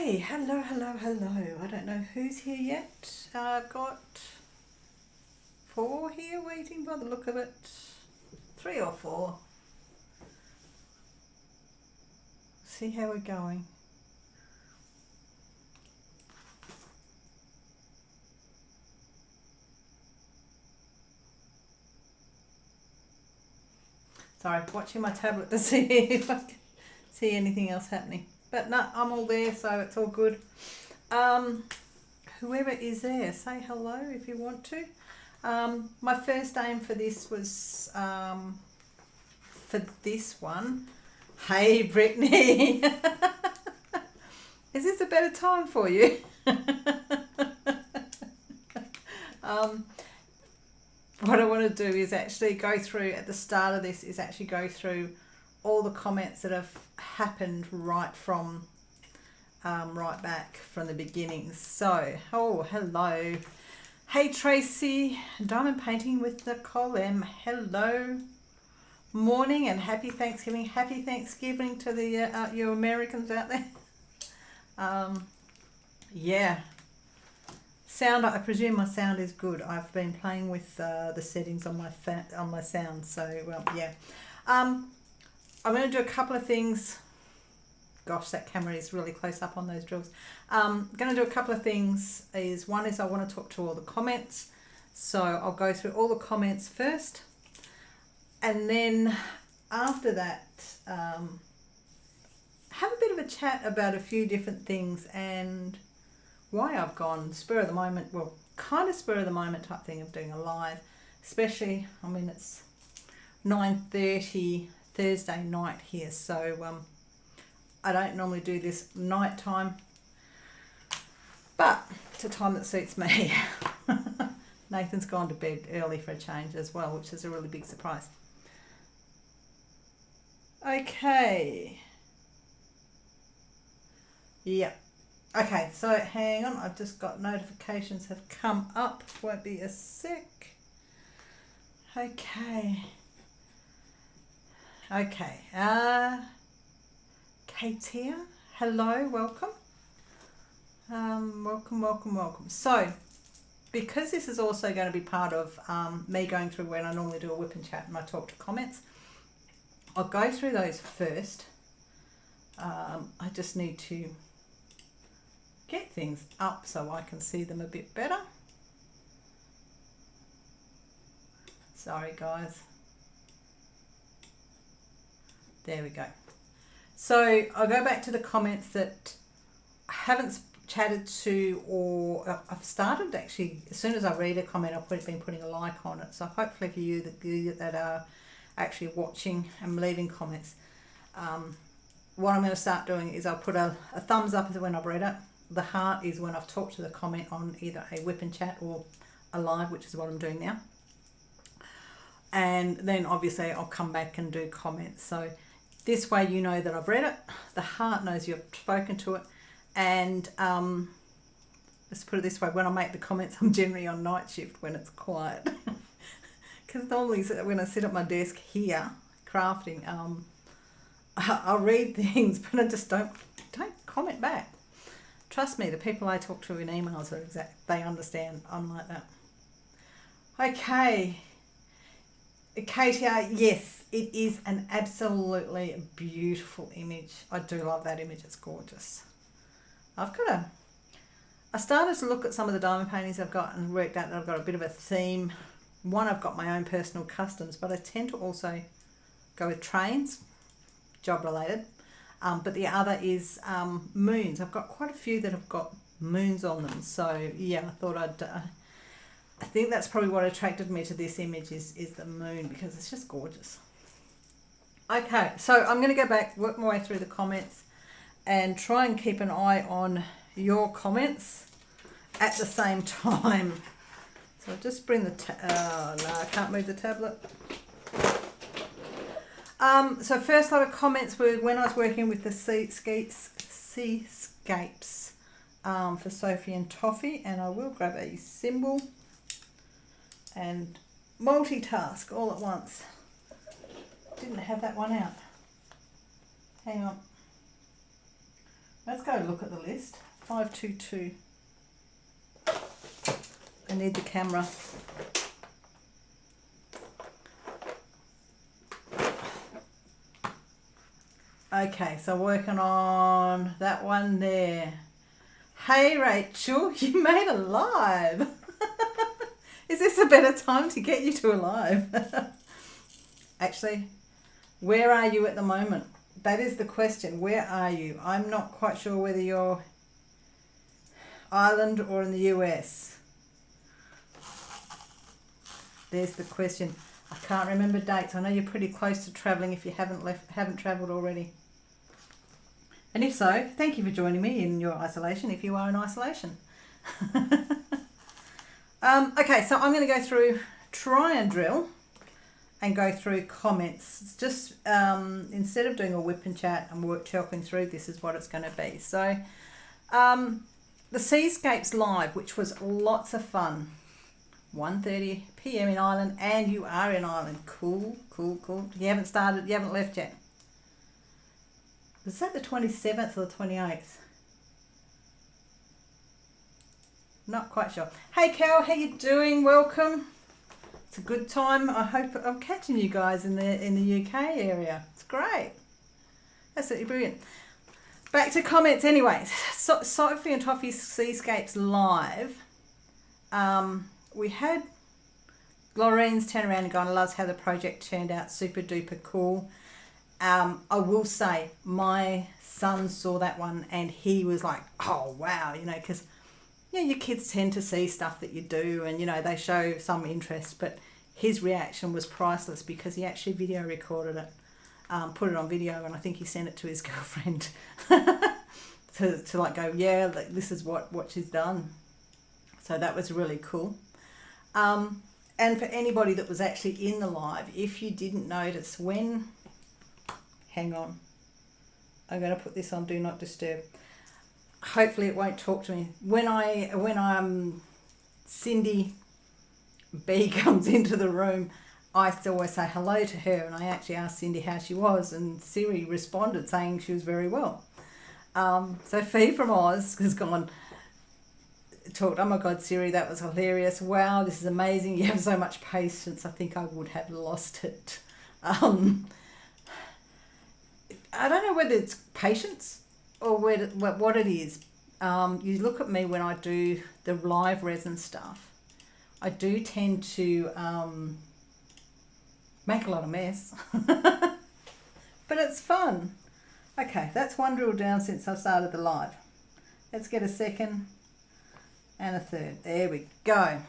Okay, hello. I don't know who's here yet. I've got 4 here waiting by the look of it. 3 or 4. See how we're going. Sorry, watching my tablet to see if I can see anything else happening. But no, I'm all there, so it's all good. Whoever is there, say hello if you want to. My first aim for this was, for this one. Hey, Brittany. Is this a better time for you? What I want to do is actually go through, at the start of this, is actually go through all the comments that have happened right from, right back from the beginning. So, oh, hello. Hey, Tracy, Diamond Painting with Nicole M. Hello. Morning and happy Thanksgiving. Happy Thanksgiving to the you Americans out there. Yeah. Sound, I presume my sound is good. I've been playing with the settings on my sound, so well, yeah. I'm going to do a couple of things. Gosh, that camera is really close up on those drills. I'm going to do a couple of things. One is I want to talk to all the comments, so I'll go through all the comments first, and then after that, have a bit of a chat about a few different things and why I've gone spur of the moment, well, kind of spur of the moment type thing of doing a live, especially, I mean, it's 9:30 Thursday night here, so I don't normally do this night time, but it's a time that suits me. Nathan's gone to bed early for a change as well, which is a really big surprise. Okay. Yep. Okay, so hang on, I've just got notifications have come up, won't be a sec. Okay. Okay, Kate's here. Hello, welcome. Welcome. So, because this is also going to be part of me going through when I normally do a whip and chat and I talk to comments, I'll go through those first. I just need to get things up so I can see them a bit better. Sorry guys. There we go. So I'll go back to the comments that I haven't chatted to, or I've started actually, as soon as I read a comment I've been putting a like on it. So hopefully for you that are actually watching and leaving comments, what I'm going to start doing is I'll put a thumbs up when I've read it. The heart is when I've talked to the comment on either a whip and chat or a live, which is what I'm doing now. And then obviously I'll come back and do comments. So this way you know that I've read it. The heart knows you've spoken to it. And let's put it this way, when I make the comments, I'm generally on night shift when it's quiet. Because normally when I sit at my desk here crafting, I'll read things, but I just don't comment back. Trust me, the people I talk to in emails are they understand I'm like that. Okay. Katie, yes, it is an absolutely beautiful image. I do love that image, it's gorgeous. I started to look at some of the diamond paintings I've got and worked out that I've got a bit of a theme. One, I've got my own personal customs, but I tend to also go with trains, job related. But the other is moons. I've got quite a few that have got moons on them. So yeah, I thought I think that's probably what attracted me to this image is the moon, because it's just gorgeous. Okay, so I'm going to go back, work my way through the comments and try and keep an eye on your comments at the same time. So I'll just bring the, no, I can't move the tablet. So first lot of comments were when I was working with the seascapes for Sophie and Toffee, and I will grab a symbol and multitask all at once. Didn't have that one out. Hang on. Let's go look at the list. 522. I need the camera. Okay, so working on that one there. Hey Rachel, you made a live. Is this a better time to get you to a live? Actually, where are you at the moment? That is the question. Where are you? I'm not quite sure whether you're Ireland or in the US. There's the question. I can't remember dates. I know you're pretty close to travelling if you haven't travelled already. And if so, thank you for joining me in your isolation if you are in isolation. Okay, so I'm going to go through, try and drill and go through comments. It's just, instead of doing a whip and chat and talking through, this is what it's going to be. So, the Seascapes Live, which was lots of fun. 1:30 p.m. in Ireland, and you are in Ireland. Cool, cool, cool. You haven't started, you haven't left yet. Was that the 27th or the 28th? Not quite sure. Hey Cal, how you doing? Welcome. It's a good time. I hope I'm catching you guys in the UK area. It's great. Absolutely brilliant. Back to comments anyways. So, Sophie and Toffee's Seascapes Live. We had Laurene's turn around and gone, loves how the project turned out, super duper cool. I will say my son saw that one and he was like, oh wow, you know, because you know, your kids tend to see stuff that you do and you know they show some interest, but his reaction was priceless because he actually video recorded it, put it on video, and I think he sent it to his girlfriend to like go, yeah, like, this is what she's done. So that was really cool. And for anybody that was actually in the live, if you didn't notice when, hang on, I'm going to put this on Do Not Disturb. Hopefully it won't talk to me. When Cindy B comes into the room, I always say hello to her, and I actually asked Cindy how she was, and Siri responded saying she was very well. So Fee from Oz has gone, talked, oh my God, Siri, that was hilarious. Wow, this is amazing. You have so much patience. I think I would have lost it. I don't know whether it's patience or what it is. You look at me when I do the live resin stuff. I do tend to make a lot of mess. But it's fun. Okay, that's one drill down since I started the live. Let's get a second and a third. There we go.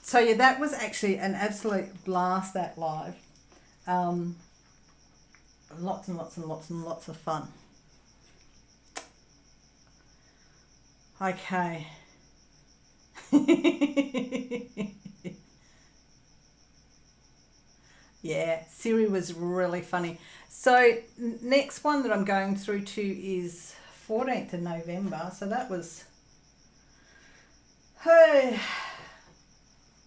So yeah, that was actually an absolute blast, that live. Lots and lots and lots and lots of fun. Okay. Yeah, Siri was really funny. So next one that I'm going through to is 14th of November. So that was, hey,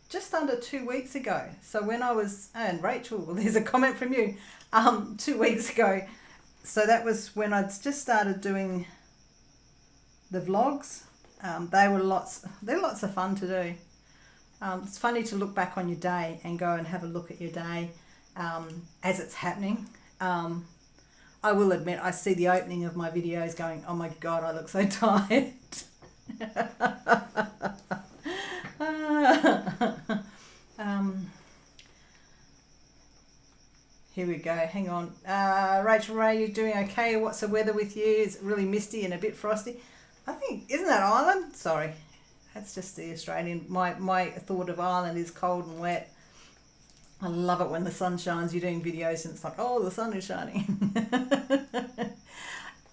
just under 2 weeks ago. So when I was, and Rachel, well, there's a comment from you, 2 weeks ago. So that was when I'd just started doing the vlogs. They're lots of fun to do. It's funny to look back on your day and go and have a look at your day as it's happening. I will admit, I see the opening of my videos going, oh my God, I look so tired. Here we go, hang on. Rachel Ray, you doing okay? What's the weather with you? Is it really misty and a bit frosty? I think, isn't that Ireland? Sorry, that's just the Australian. My thought of Ireland is cold and wet. I love it when the sun shines. You're doing videos and it's like, oh, the sun is shining.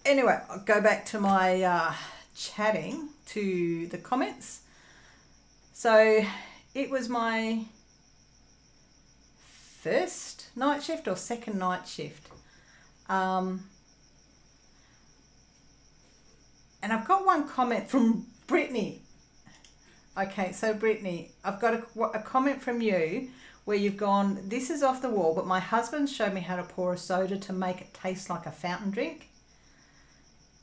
Anyway, I'll go back to my chatting to the comments. So it was my first night shift or second night shift. And I've got one comment from Brittany. Okay, so Brittany, I've got a comment from you where you've gone, this is off the wall, but my husband showed me how to pour a soda to make it taste like a fountain drink.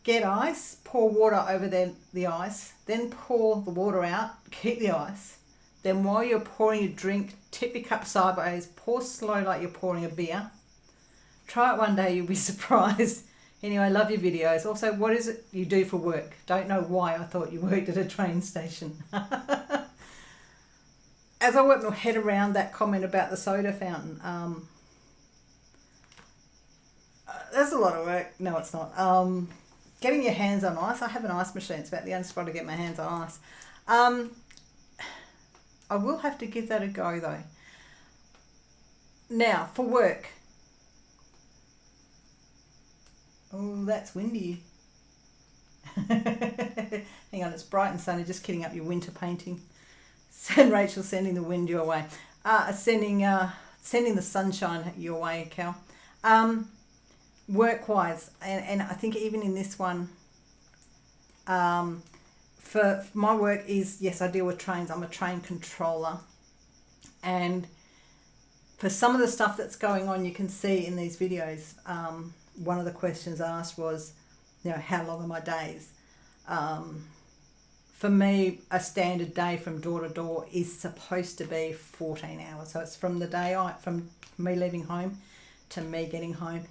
get ice, pour water over the ice, then pour the water out, keep the ice. Then while you're pouring your drink, tip your cup sideways, pour slow like you're pouring a beer. Try it one day, you'll be surprised. Anyway, love your videos. Also, what is it you do for work? Don't know why I thought you worked at a train station. As I worked my head around that comment about the soda fountain, there's a lot of work. No, it's not. Getting your hands on ice. I have an ice machine. It's about the only spot to get my hands on ice. I will have to give that a go though. Now, for work. Oh, that's windy. Hang on, it's bright and sunny. Just kidding up your winter painting. And Rachel sending the wind your way. Sending the sunshine your way, Cal. Work-wise, and I think even in this one, for my work is, yes, I deal with trains. I'm a train controller. And for some of the stuff that's going on, you can see in these videos, one of the questions asked was, how long are my days? For me, a standard day from door to door is supposed to be 14 hours. So it's from the day from me leaving home to me getting home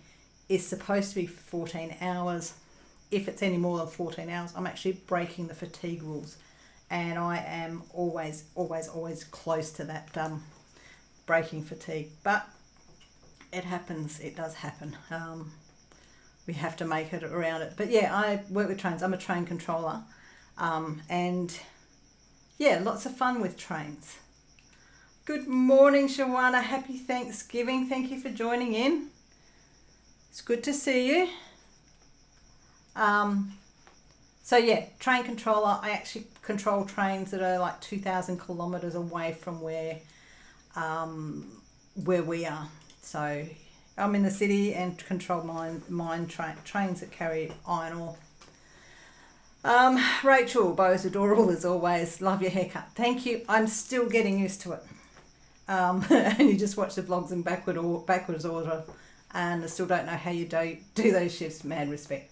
is supposed to be 14 hours. If it's any more than 14 hours, I'm actually breaking the fatigue rules. And I am always close to that breaking fatigue. But it happens, it does happen. We have to make it around it. But yeah, I work with trains. I'm a train controller. And yeah, lots of fun with trains. Good morning, Shawana. Happy Thanksgiving. Thank you for joining in. It's good to see you. So yeah, train controller. I actually control trains that are like 2,000 kilometers away from where we are. So I'm in the city and control trains that carry iron ore. Rachel, Bo's adorable as always. Love your haircut. Thank you. I'm still getting used to it. And you just watch the vlogs in backwards order, and I still don't know how you do those shifts. Mad respect.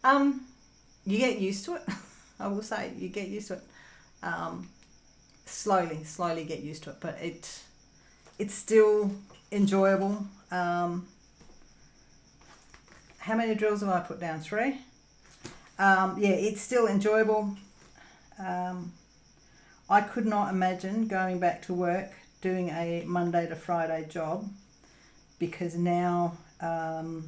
You get used to it. I will say you get used to it. Slowly get used to it, but it's still enjoyable. How many drills have I put down? 3. Yeah, it's still enjoyable. I could not imagine going back to work doing a Monday to Friday job, because now I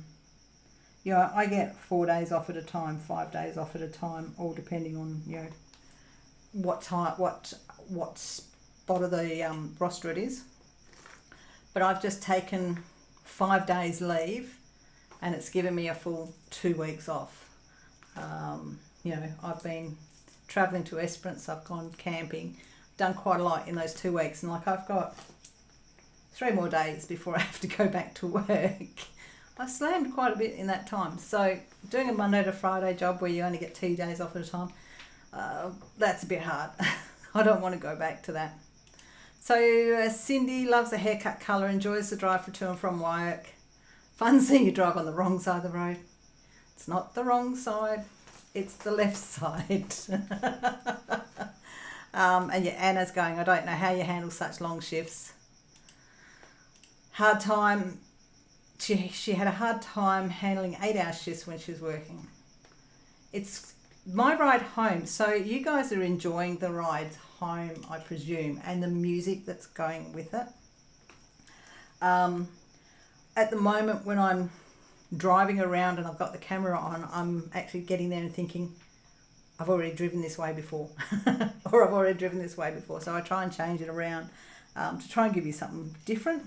get 4 days off at a time, 5 days off at a time, all depending on what spot of the roster it is. But I've just taken 5 days leave, and it's given me a full 2 weeks off. I've been travelling to Esperance, I've gone camping, done quite a lot in those 2 weeks, and like I've got 3 more days before I have to go back to work. I slammed quite a bit in that time. So doing a Monday to Friday job where you only get 2 days off at a time, that's a bit hard. I don't want to go back to that. So Cindy loves the haircut colour, enjoys the drive for to and from work. Fun seeing you drive on the wrong side of the road. It's not the wrong side, it's the left side. And yeah, Anna's going, I don't know how you handle such long shifts. Hard time. She had a hard time handling 8-hour shifts when she was working. It's my ride home. So you guys are enjoying the ride home, I presume, and the music that's going with it. At the moment when I'm driving around and I've got the camera on, I'm actually getting there and thinking, I've already driven this way before. Or I've already driven this way before. So I try and change it around to try and give you something different.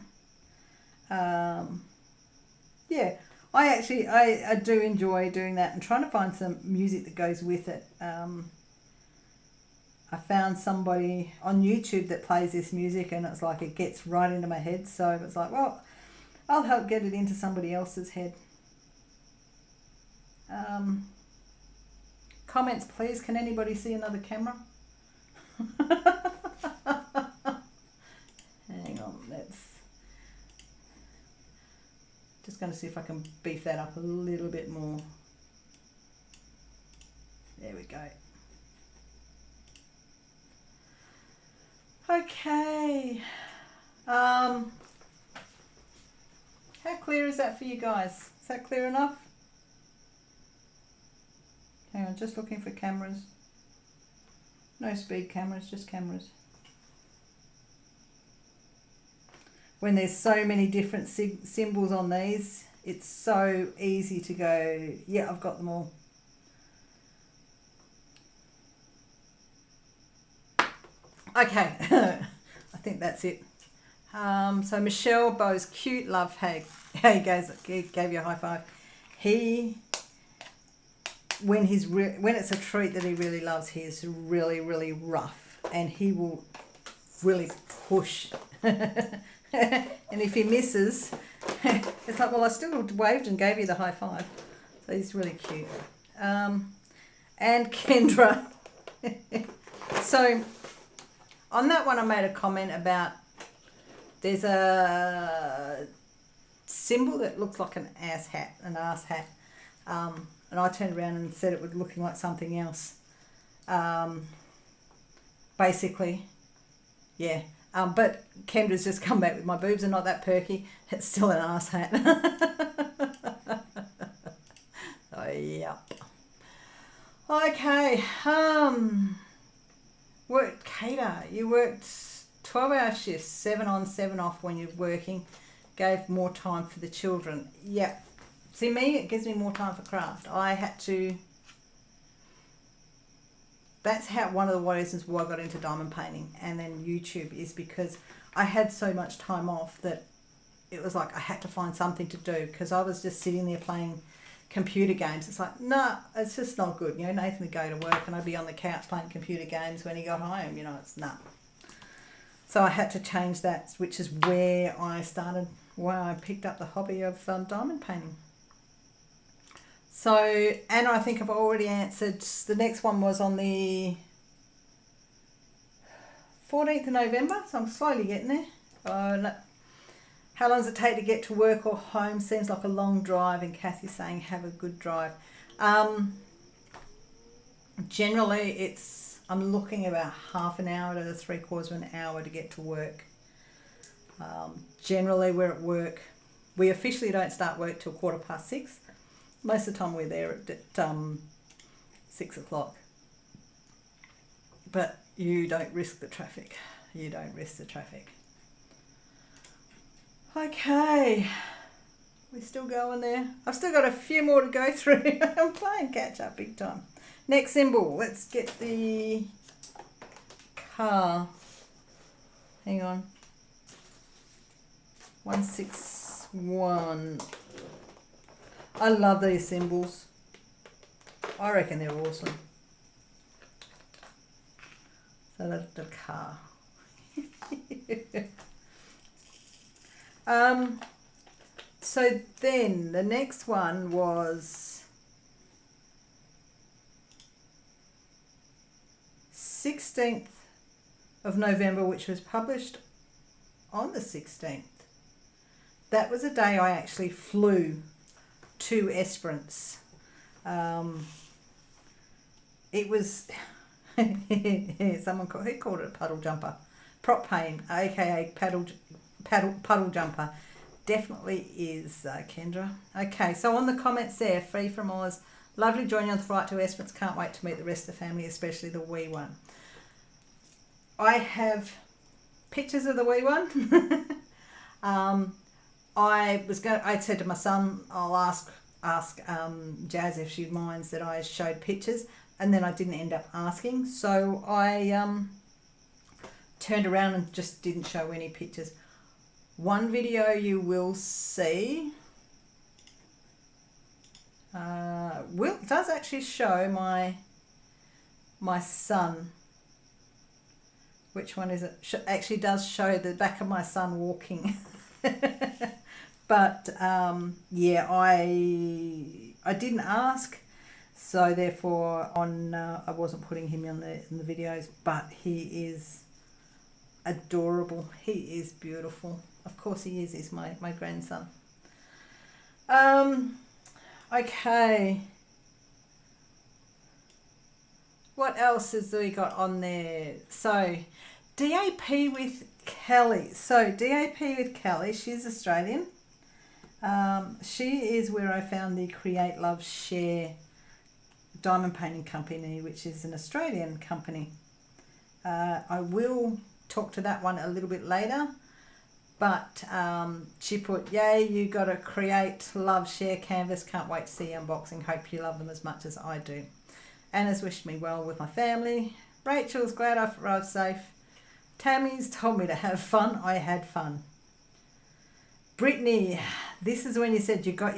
Yeah, I do enjoy doing that and trying to find some music that goes with it. I found somebody on YouTube that plays this music, and it's like it gets right into my head. So it's like, well, I'll help get it into somebody else's head. Comments, please. Can anybody see another camera? Hang on, just going to see if I can beef that up a little bit more. There we go. Okay. How clear is that for you guys? Is that clear enough? Hang on, just looking for cameras. No speed cameras, just cameras. When there's so many different symbols on these, it's so easy to go, yeah, I've got them all. Okay, I think that's it. So Michelle Bowes, cute, love, hey, he gave you a high five. When it's a treat that he really loves, he's really, really rough, and he will really push. And if he misses, it's like, well, I still waved and gave you the high five. So he's really cute. And Kendra. So on that one, I made a comment about there's a symbol that looks like an ass hat. And I turned around and said it was looking like something else. Basically, yeah. But Kendra's just come back with my boobs are not that perky. It's still an ass hat. Oh, yep. Okay. Cater. You worked 12-hour shifts, 7 on, 7 off when you're working. Gave more time for the children. Yep. See, me, it gives me more time for craft. I had to... That's one of the reasons why I got into diamond painting and then YouTube, is because I had so much time off that it was like I had to find something to do, because I was just sitting there playing computer games. It's like, nah, it's just not good. You know, Nathan would go to work and I'd be on the couch playing computer games when he got home. You know, it's nah. So I had to change that, which is where I picked up the hobby of diamond painting. So, and I think I've already answered, the next one was on the 14th of November, so I'm slowly getting there. No. How long does it take to get to work or home? Seems like a long drive, and Kathy's saying have a good drive. Generally, I'm looking about half an hour to 3/4 of an hour to get to work. Generally, we're at work. We officially don't start work till 6:15. Most of the time we're there at 6 o'clock. But you don't risk the traffic. You don't risk the traffic. Okay. We're still going there. I've still got a few more to go through. I'm playing catch up big time. Next symbol. Let's get the car. Hang on. 161. I love these symbols. I reckon they're awesome. So that's the car. So then the next one was 16th of November, which was published on the 16th. That was a day I actually flew to Esperance. It was someone called it a puddle jumper, prop paint, aka puddle jumper. Definitely is, Kendra. Okay, so on the comments there, Free from Oz, lovely joining you on the flight to Esperance. Can't wait to meet the rest of the family, especially the wee one. I have pictures of the wee one. I said to my son, I'll ask Jazz if she minds that I showed pictures, and then I didn't end up asking, so I turned around and just didn't show any pictures. One video you will see does actually show my son. Which one is it? Actually does show the back of my son walking. But yeah, I didn't ask, so therefore I wasn't putting him in the videos. But he is adorable. He is beautiful. Of course he is. He's my grandson. Okay. what else has we got on there? So DAP with Kelly. So DAP with Kelly, she's Australian. She is where I found the Create Love Share Diamond Painting Company, which is an Australian company. I will talk to that one a little bit later, but she put, yay, you got a Create Love Share canvas, can't wait to see unboxing, hope you love them as much as I do. Anna's wished me well with my family. Rachel's glad I arrived safe. Tammy's told me to have fun, I had fun. Brittany, this is when you said you got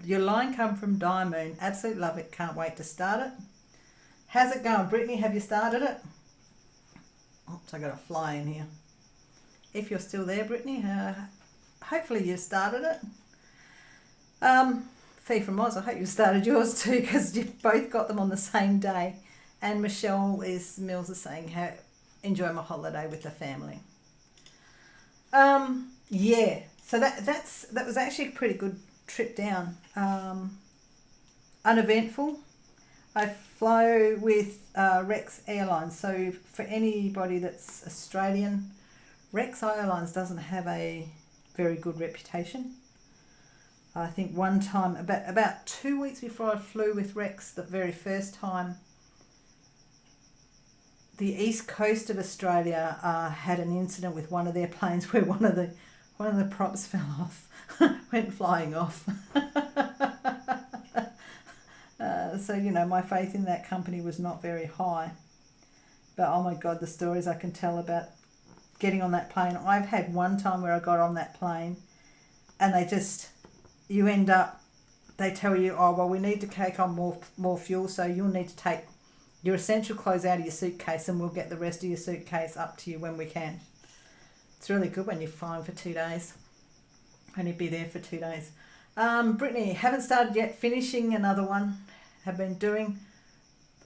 your line come from DIYMoon. Absolutely love it. Can't wait to start it. How's it going, Brittany? Have you started it? Oops, I got a fly in here. If you're still there, Brittany, hopefully you started it. Fee from Oz, I hope you started yours too, because you both got them on the same day. And Michelle Mills is saying, enjoy my holiday with the family. Yeah, so that was actually a pretty good trip down. Uneventful. I flew with Rex Airlines, so for anybody that's Australian, Rex Airlines doesn't have a very good reputation. I think one time, about 2 weeks before I flew with Rex, the very first time, the east coast of Australia had an incident with one of their planes where one of the props fell off, went flying off. So, you know, my faith in that company was not very high. But, oh my God, the stories I can tell about getting on that plane. I've had one time where I got on that plane and you end up, they tell you, oh, well, we need to take on more fuel, so you'll need to take your essential clothes out of your suitcase and we'll get the rest of your suitcase up to you when we can. It's really good when you're flying for 2 days. Only be there for 2 days. Brittany, haven't started yet. Finishing another one. Have been doing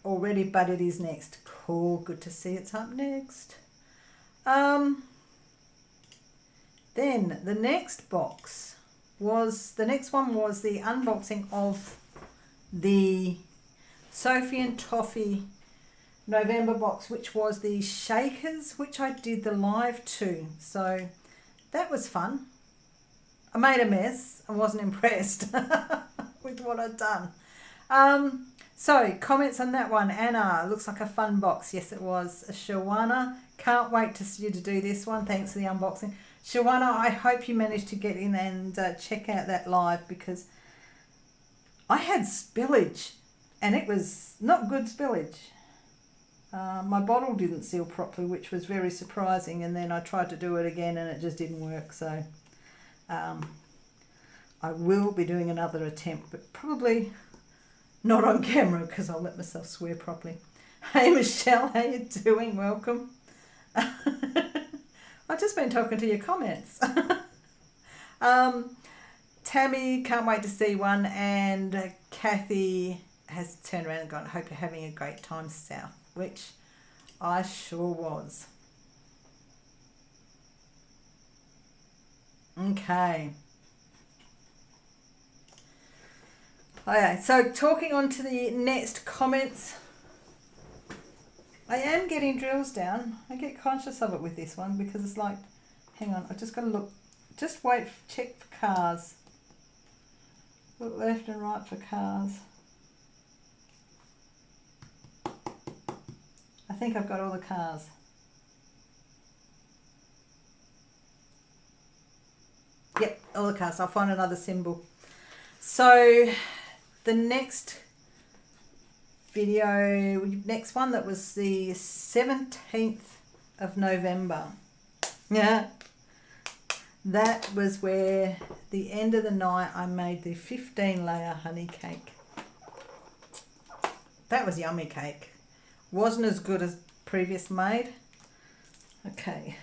already, but it is next. Cool. Good to see it's up next. Then the next one was the unboxing of the Sophie and Toffee November box, which was the shakers, which I did the live to. So that was fun. I made a mess. I wasn't impressed with what I'd done. So comments on that one. Anna, looks like a fun box. Yes, it was. Shawana, can't wait to see you to do this one. Thanks for the unboxing. Shawana, I hope you managed to get in and check out that live, because I had spillage and it was not good spillage. My bottle didn't seal properly, which was very surprising, and then I tried to do it again and it just didn't work. So I will be doing another attempt, but probably not on camera, because I'll let myself swear properly. Hey Michelle, how you doing? Welcome. I've just been talking to your comments. Tammy, can't wait to see one, and Kathy has turned around and gone, hope you're having a great time south, which I sure was. Okay. Okay, so talking on to the next comments. I am getting drills down. I get conscious of it with this one, because it's like, hang on, I just got to look, just wait, check for cars. Look left and right for cars. I think I've got all the cars. Yep, all the cars. I'll find another symbol. So the next video, next one, that was the 17th of November. Yeah. That was where the end of the night I made the 15-layer honey cake. That was yummy cake. Wasn't as good as previous made. Okay.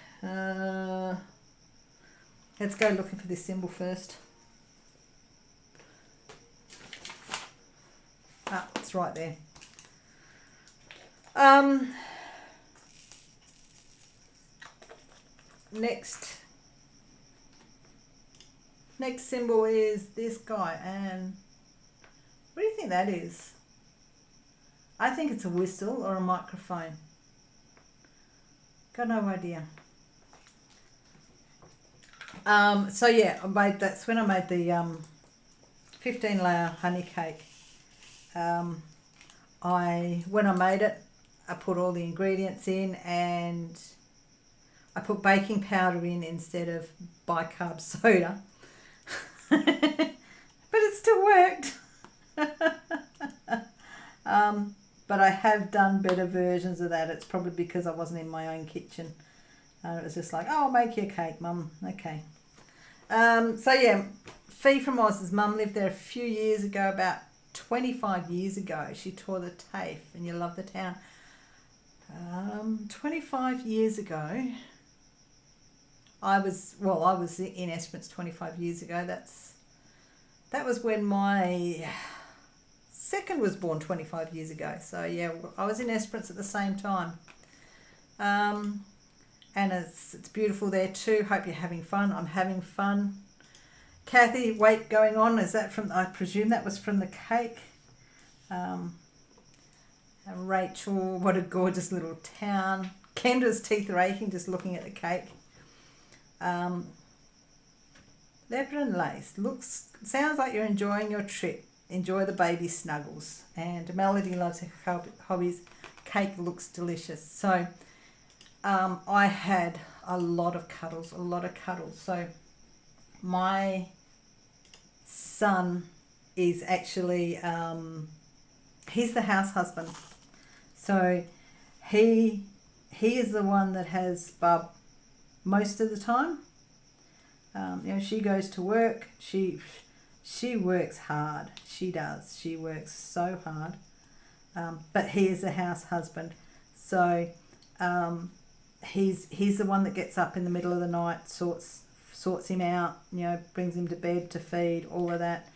Let's go looking for this symbol first. Ah, it's right there. Next symbol is this guy, and what do you think that is? I think it's a whistle or a microphone. Got no idea. So yeah, that's when I made the 15 layer honey cake. When I made it, I put all the ingredients in and I put baking powder in instead of bicarb soda. But it still worked. But I have done better versions of that. It's probably because I wasn't in my own kitchen. It was just like, oh, I'll make you a cake, Mum. Okay. So yeah, Fee from Oz's mum lived there a few years ago, about 25 years ago. She tore the TAFE, and you love the town. 25 years ago, I was in Esperance 25 years ago. That was when my second was born 25 years ago. So yeah, I was in Esperance at the same time. And it's beautiful there too. Hope you're having fun. I'm having fun. Kathy, wait going on. Is that from, I presume that was from the cake. And Rachel, what a gorgeous little town. Kendra's teeth are aching just looking at the cake. Leopard and lace. Sounds like you're enjoying your trip. Enjoy the baby snuggles. And Melody loves her hobbies. Cake looks delicious. So I had a lot of cuddles. So my son is actually, he's the house husband. So he is the one that has Bub most of the time. She goes to work. She works hard. She does. She works so hard. But he is the house husband. So he's the one that gets up in the middle of the night, sorts him out, brings him to bed to feed, all of that.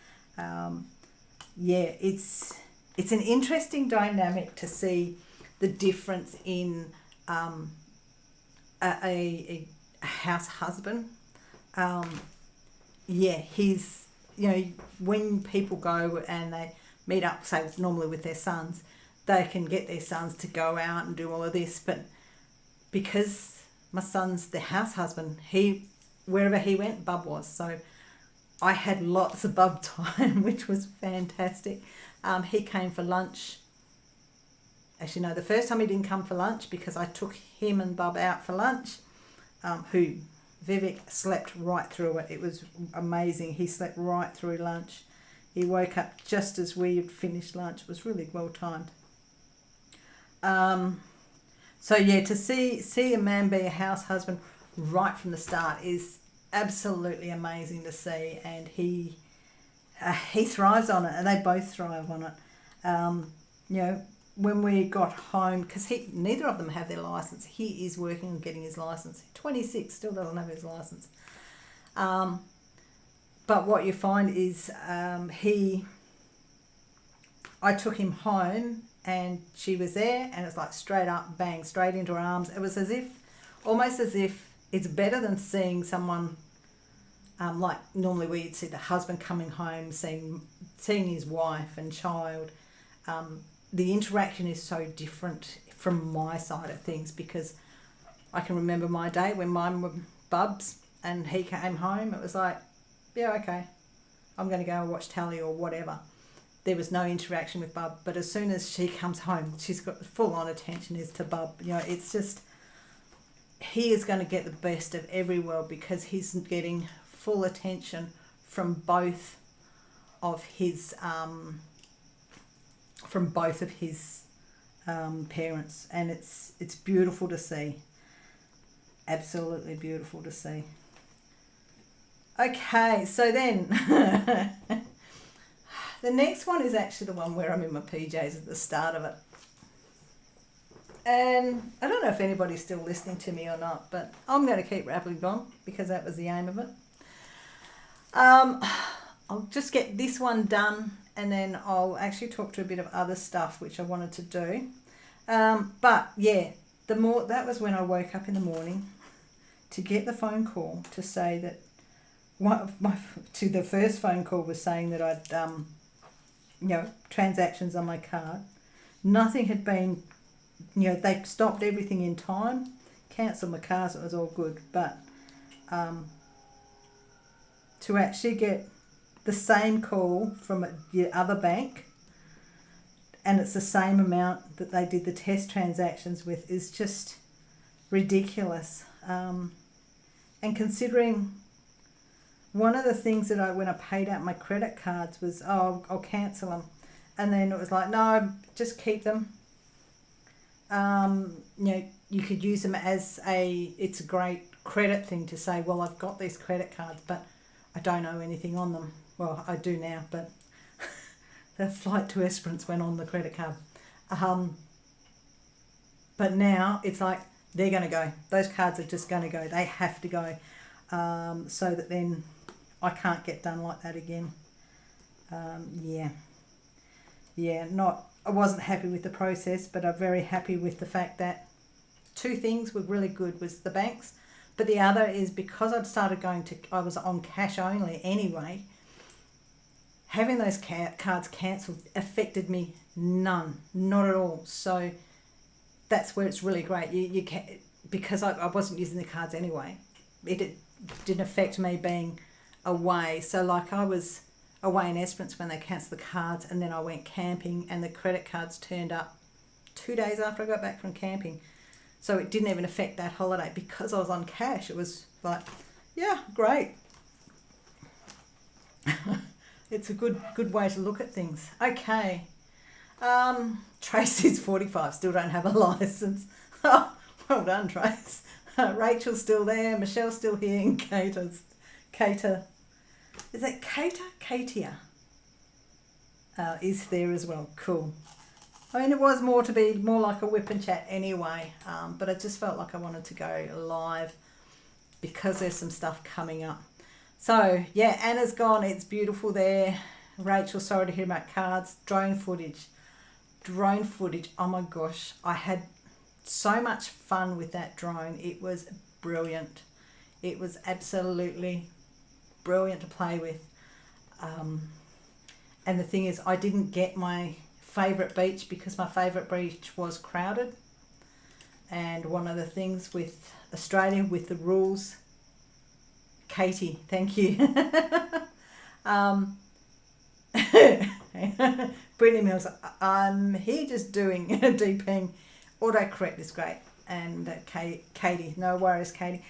It's an interesting dynamic to see the difference in a house husband. He's, when people go and they meet up, say normally with their sons, they can get their sons to go out and do all of this, but because my son's the house husband, wherever he went, Bub was. So I had lots of Bub time, which was fantastic. He came for lunch. Actually, no, the first time he didn't come for lunch because I took him and Bub out for lunch, Vivek slept right through it. It was amazing. He slept right through lunch. He woke up just as we had finished lunch. It was really well timed. So yeah, to see a man be a house husband right from the start is absolutely amazing to see, and he thrives on it, and they both thrive on it. When we got home, because neither of them have their license. He is working on getting his license. 26, still doesn't have his license. But what you find is I took him home and she was there, and it's like straight up, bang, straight into her arms. It was almost as if it's better than seeing someone, like normally where you'd see the husband coming home, seeing his wife and child. The interaction is so different from my side of things, because I can remember my day when mine were Bubs and he came home. It was like, yeah, okay, I'm going to go and watch telly or whatever. There was no interaction with Bub, but as soon as she comes home, she's got full on attention is to Bub. It's just, he is going to get the best of every world because he's getting full attention from both of his parents, and it's beautiful to see. Absolutely beautiful to see. Okay, so then the next one is actually the one where I'm in my PJs at the start of it. And I don't know if anybody's still listening to me or not, but I'm going to keep rapping on because that was the aim of it. I'll just get this one done, and then I'll actually talk to a bit of other stuff which I wanted to do. But yeah, that was when I woke up in the morning to get the phone call to say that the first phone call was saying that I'd transactions on my card Nothing had been, you know, they stopped everything in time, cancelled my cars, it was all good. But to actually get the same call from the other bank, and it's the same amount that they did the test transactions with, is just ridiculous. And considering one of the things that when I paid out my credit cards was, oh, I'll cancel them. And then it was like, no, just keep them. You know, you could use them as it's a great credit thing to say, well, I've got these credit cards, but I don't owe anything on them. Well, I do now, but the flight to Esperance went on the credit card. But now it's like, they're going to go. Those cards are just going to go. They have to go. So that then I can't get done like that again. I wasn't happy with the process, but I'm very happy with the fact that two things were really good was the banks, but the other is because I'd started I was on cash only anyway, having those cards cancelled affected me none, not at all. So that's where it's really great. You can, because I wasn't using the cards anyway, it didn't affect me being away. So like I was away in Esperance when they cancelled the cards, and then I went camping and the credit cards turned up 2 days after I got back from camping. So it didn't even affect that holiday because I was on cash. It was like, yeah, great. It's a good way to look at things. Okay. Tracy's 45, still don't have a license. Oh, well done, Trace. Rachel's still there, Michelle's still here, and Kater. Is that Katia? Is there as well. Cool. I mean, it was more like a whip and chat anyway, but I just felt like I wanted to go live because there's some stuff coming up. So, yeah, Anna's gone. It's beautiful there. Rachel, sorry to hear about cards. Drone footage. Oh, my gosh. I had so much fun with that drone. It was brilliant. It was absolutely brilliant to play with. And the thing is, I didn't get my favourite beach because my favourite beach was crowded. And one of the things with Australia, with the rules... Katie, thank you. Brittany Mills, I'm here just doing DPing. Autocorrect is great. And Katie, no worries, Katie.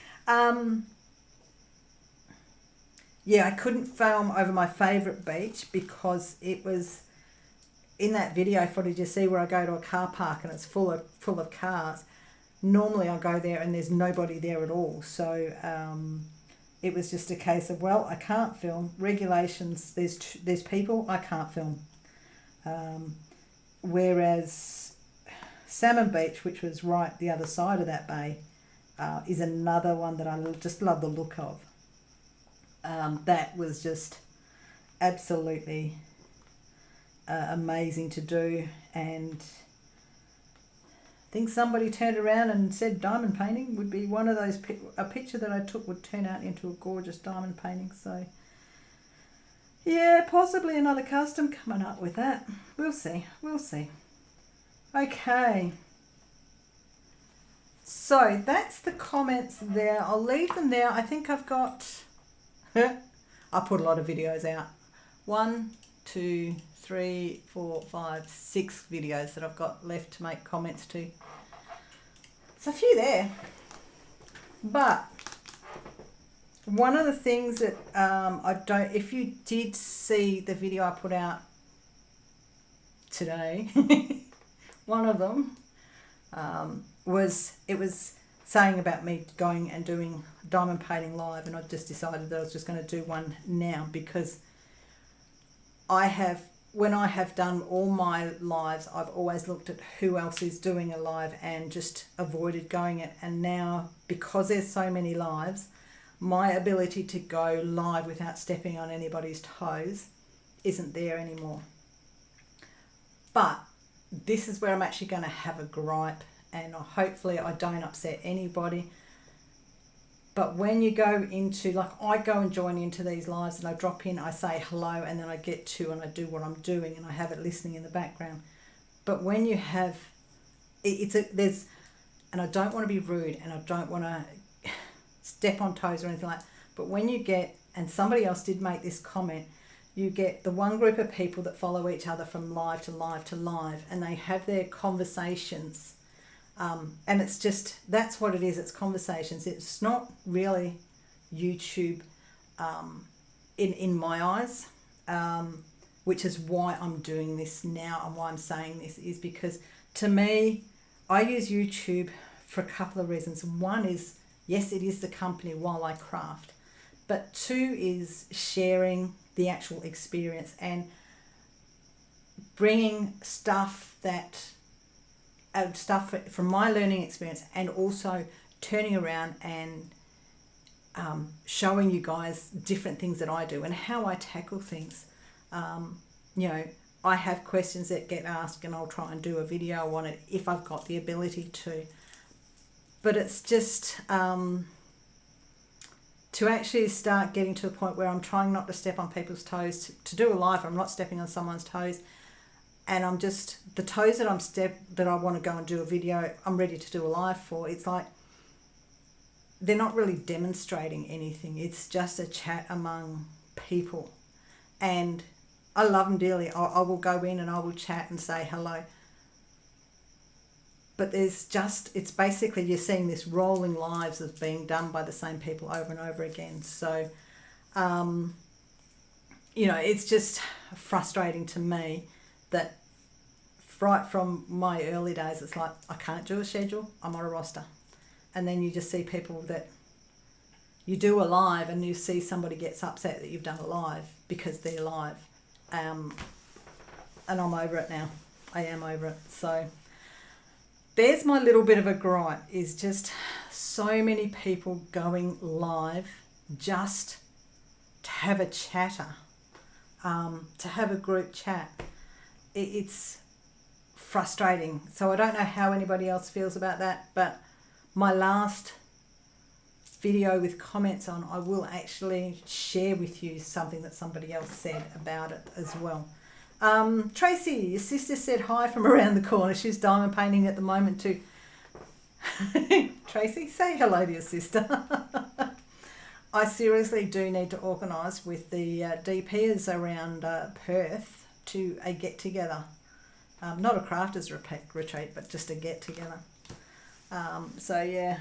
Yeah, I couldn't film over my favourite beach because it was in that video footage you see where I go to a car park and it's full of cars. Normally I go there and there's nobody there at all. So it was just a case of, well, I can't film. Regulations, there's people, I can't film. Whereas Salmon Beach, which was right the other side of that bay, is another one that I just love the look of. That was just absolutely amazing to do, and I think somebody turned around and said diamond painting would be one of those, a picture that I took would turn out into a gorgeous diamond painting. So yeah, possibly another custom coming up with that. We'll see. Okay. So that's the comments there. I'll leave them there. I think I've got... I put a lot of videos out. 1, 2, 3, 4, 5, 6 videos that I've got left to make comments to. There's a few there. But one of the things that if you did see the video I put out today, one of them was saying about me going and doing diamond painting live, and I just decided that I was just going to do one now because when I have done all my lives, I've always looked at who else is doing a live and just avoided going it. And now, because there's so many lives, my ability to go live without stepping on anybody's toes isn't there anymore. But this is where I'm actually going to have a gripe, and hopefully I don't upset anybody. But when you go into, like, I go and join into these lives and I drop in, I say hello, and then I get to and I do what I'm doing and I have it listening in the background. But when you have, there's, and I don't want to be rude and I don't want to step on toes or anything like that, but when you get, and somebody else did make this comment, you get the one group of people that follow each other from live to live to live, and they have their conversations, and it's just, that's what it is, it's conversations. It's not really YouTube in my eyes, which is why I'm doing this now, and why I'm saying this is because, to me, I use YouTube for a couple of reasons. One is, yes, it is the company while I craft, but two is sharing the actual experience and bringing stuff from my learning experience, and also turning around and showing you guys different things that I do and how I tackle things. You know, I have questions that get asked and I'll try and do a video on it if I've got the ability to. But it's just to actually start getting to the point where I'm trying not to step on people's toes. To do a live, I'm not stepping on someone's toes. And I'm just, the toes that that I want to go and do a video, I'm ready to do a live for. It's like, they're not really demonstrating anything. It's just a chat among people. And I love them dearly. I will go in and I will chat and say hello. But there's just, it's basically, you're seeing this rolling lives of being done by the same people over and over again. So, you know, it's just frustrating to me that right from my early days, it's like, I can't do a schedule, I'm on a roster. And then you just see people that you do a live and you see somebody gets upset that you've done a live because they're live. And I'm over it now. I am over it. So there's my little bit of a gripe, is just so many people going live just to have a chatter, to have a group chat. It's frustrating. So I don't know how anybody else feels about that, but my last video with comments on, I will actually share with you something that somebody else said about it as well. Tracy, your sister said hi from around the corner. She's diamond painting at the moment too. Tracy, say hello to your sister. I seriously do need to organise with the DPers around Perth to a get-together. Not a crafters retreat, but just a get-together. So yeah.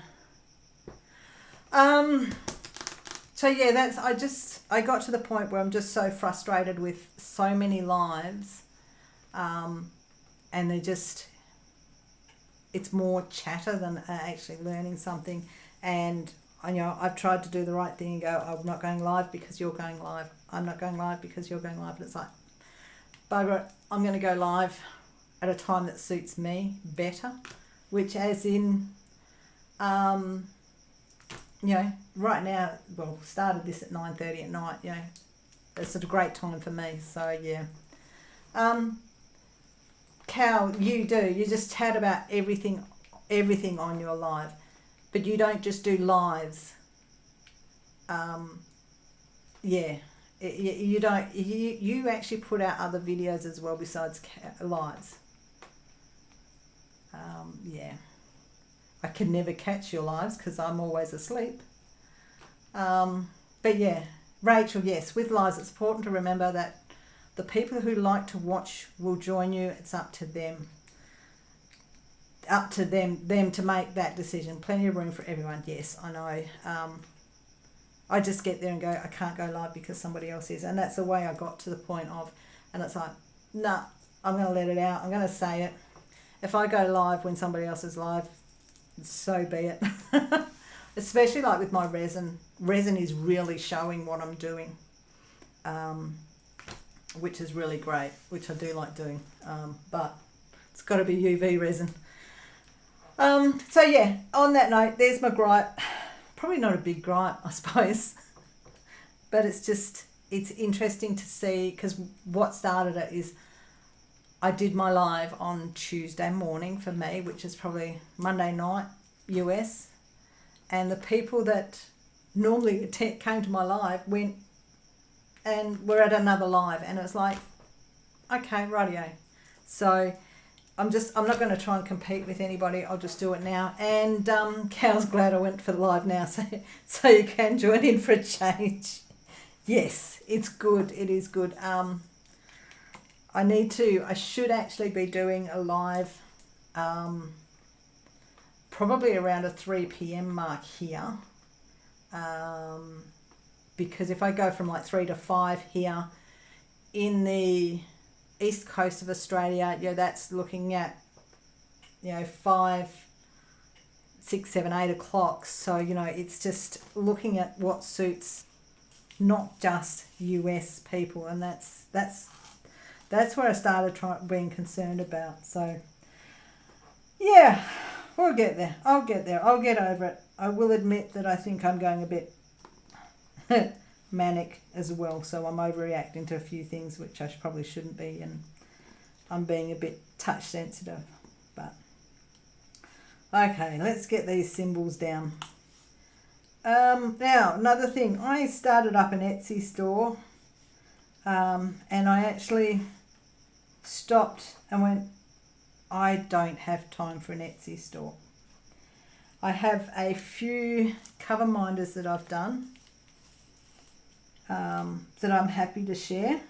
So yeah, that's, I got to the point where I'm just so frustrated with so many lives, and they're just, it's more chatter than actually learning something. And you know, I've tried to do the right thing and go, I'm not going live because you're going live. I'm not going live because you're going live. And it's like, bugger it, I'm going to go live at a time that suits me better, which as in, you know, right now, well, started this at 9:30 at night, you know, it's a great time for me, so yeah. Cal, you just chat about everything on your live, but you don't just do lives. Yeah, you don't, you actually put out other videos as well besides lives. Yeah. I can never catch your lives because I'm always asleep. But yeah, Rachel, yes, with lives, it's important to remember that the people who like to watch will join you. It's up to them. Up to them to make that decision. Plenty of room for everyone. Yes, I know. I just get there and go, I can't go live because somebody else is. And that's the way I got to the point of, and it's like, nah, I'm going to let it out. I'm going to say it. If I go live when somebody else is live, so be it. Especially like with my resin. Resin is really showing what I'm doing, which is really great, which I do like doing, but it's got to be UV resin. So yeah, on that note, there's my gripe. Probably not a big gripe, I suppose, but it's just, it's interesting to see, because what started it is I did my live on Tuesday morning for me, which is probably Monday night US, and the people that normally came to my live went and were at another live, and it was like, okay, rightio. So I'm not going to try and compete with anybody. I'll just do it now. And Cal's glad I went for the live now, so you can join in for a change. Yes, it's good. It is good. I should actually be doing a live probably around a 3 p.m. mark here. Because if I go from like 3 to 5 here in the east coast of Australia, that's looking at 5, 6, 7, 8 o'clock. So it's just looking at what suits not just US people, and that's where I started being concerned about. So yeah, we'll get there. I'll get there. I'll get over it. I will admit that I think I'm going a bit manic as well, so I'm overreacting to a few things which I probably shouldn't be, and I'm being a bit touch sensitive. But okay, let's get these symbols down. Now another thing, I started up an Etsy store, and I actually stopped and went, I don't have time for an Etsy store. I have a few cover minders that I've done that I'm happy to share.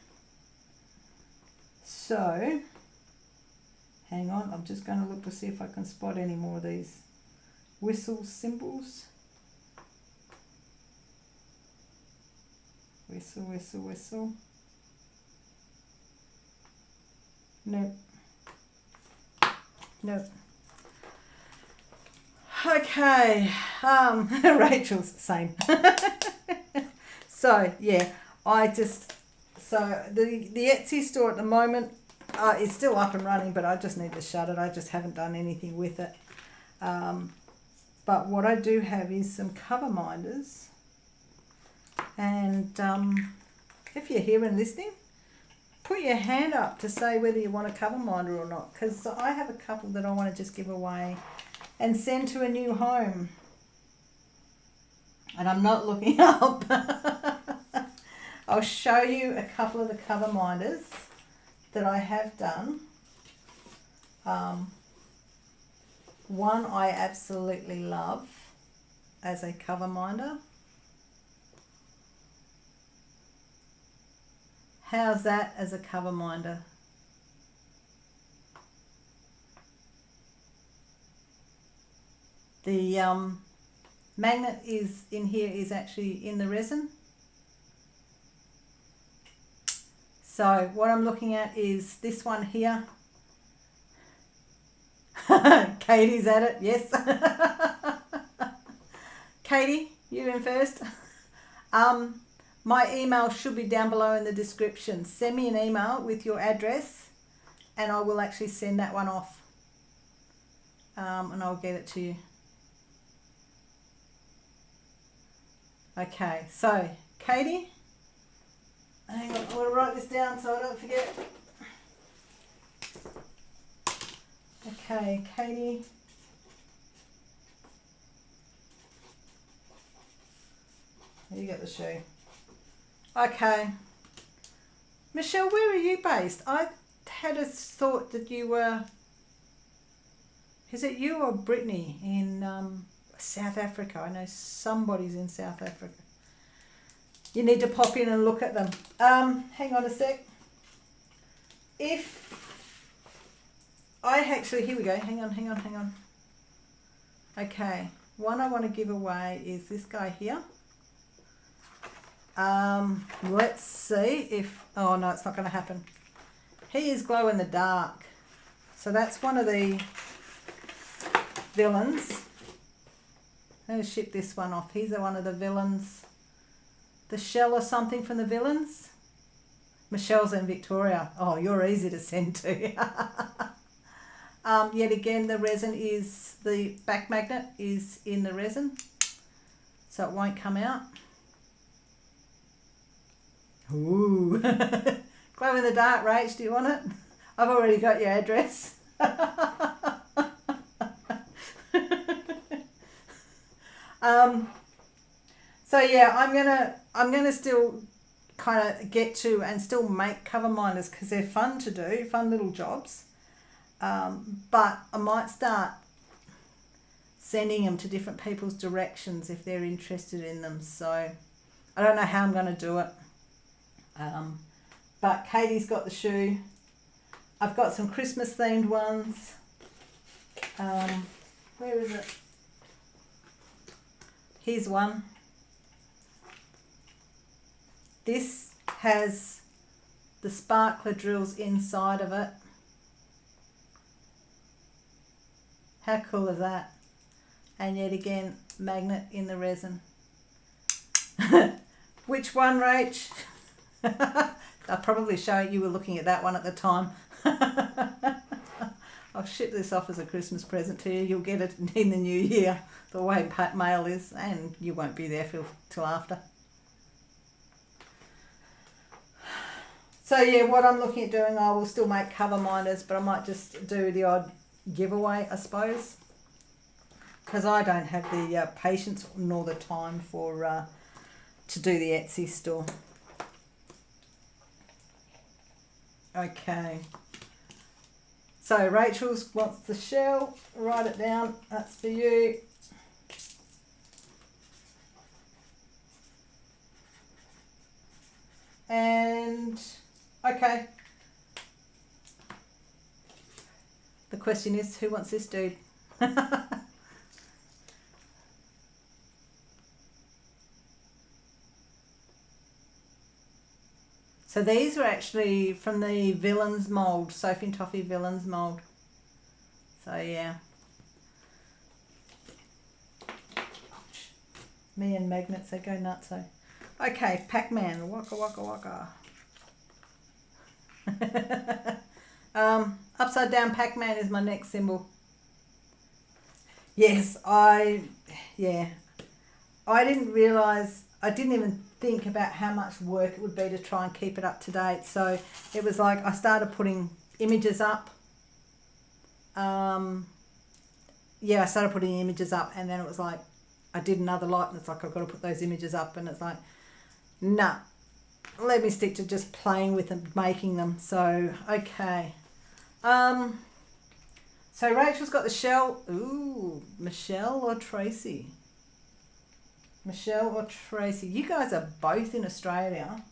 So hang on, I'm just going to look to see if I can spot any more of these whistle symbols. Whistle, whistle, whistle. Nope. Nope. Okay. Rachel's the same. So yeah, the Etsy store at the moment is still up and running, but I just need to shut it. I just haven't done anything with it. But what I do have is some cover minders. And if you're here and listening, put your hand up to say whether you want a cover minder or not, because I have a couple that I want to just give away and send to a new home. And I'm not looking up. I'll show you a couple of the cover minders that I have done. One I absolutely love as a cover minder. How's that as a cover minder? The magnet is in here, is actually in the resin. So what I'm looking at is this one here. Katie's at it, yes. Katie, you in first. My email should be down below in the description. Send me an email with your address and I will actually send that one off. And I'll get it to you. Okay, so Katie, hang on, I'm going to write this down so I don't forget. Okay, Katie. You got the shoe. Okay. Michelle, where are you based? I had a thought that you were, is it you or Brittany in South Africa? I know somebody's in South Africa. You need to pop in and look at them. Hang on a sec. If I actually, here we go. Hang on. Okay. One I want to give away is this guy here. Let's see if, oh no, it's not going to happen. He is glow in the dark. So that's one of the villains. I'm going to ship this one off. He's one of the villains. The shell or something from the villains. Michelle's in Victoria. Oh, you're easy to send to. Yet again, the resin is, the back magnet is in the resin. So it won't come out. Ooh. Glow in the dark, Rach, do you want it? I've already got your address. So yeah, I'm gonna still kind of get to and still make cover minders because they're fun to do, fun little jobs. but I might start sending them to different people's directions if they're interested in them. So I don't know how I'm going to do it. But Katie's got the shoe. I've got some Christmas themed ones. Where is it? Here's one. This has the sparkler drills inside of it. How cool is that? And yet again, magnet in the resin. Which one, Rach? I'll probably show you were looking at that one at the time. I'll ship this off as a Christmas present to you. You'll get it in the new year, the way mail is, and you won't be there till after. So yeah, what I'm looking at doing, I will still make cover minders, but I might just do the odd giveaway, I suppose, because I don't have the patience nor the time for to do the Etsy store. Okay. So Rachel's wants the shell. Write it down. That's for you. And okay. The question is, who wants this dude? So these were actually from the Villains mould, Sophie and Toffee Villains mould. So yeah. Me and magnets, they go nuts. So. Okay, Pac-Man, waka waka waka. Upside down Pac-Man is my next symbol. Yes, I didn't realise, I didn't even think about how much work it would be to try and keep it up to date. So it was like I started putting images up. I started putting images up, and then it was like I did another light, and it's like I've got to put those images up, and it's like, nah, let me stick to just playing with them, making them. So okay. So Rachel's got the shell. Ooh, Michelle or Tracy? Michelle or Tracy? You guys are both in Australia.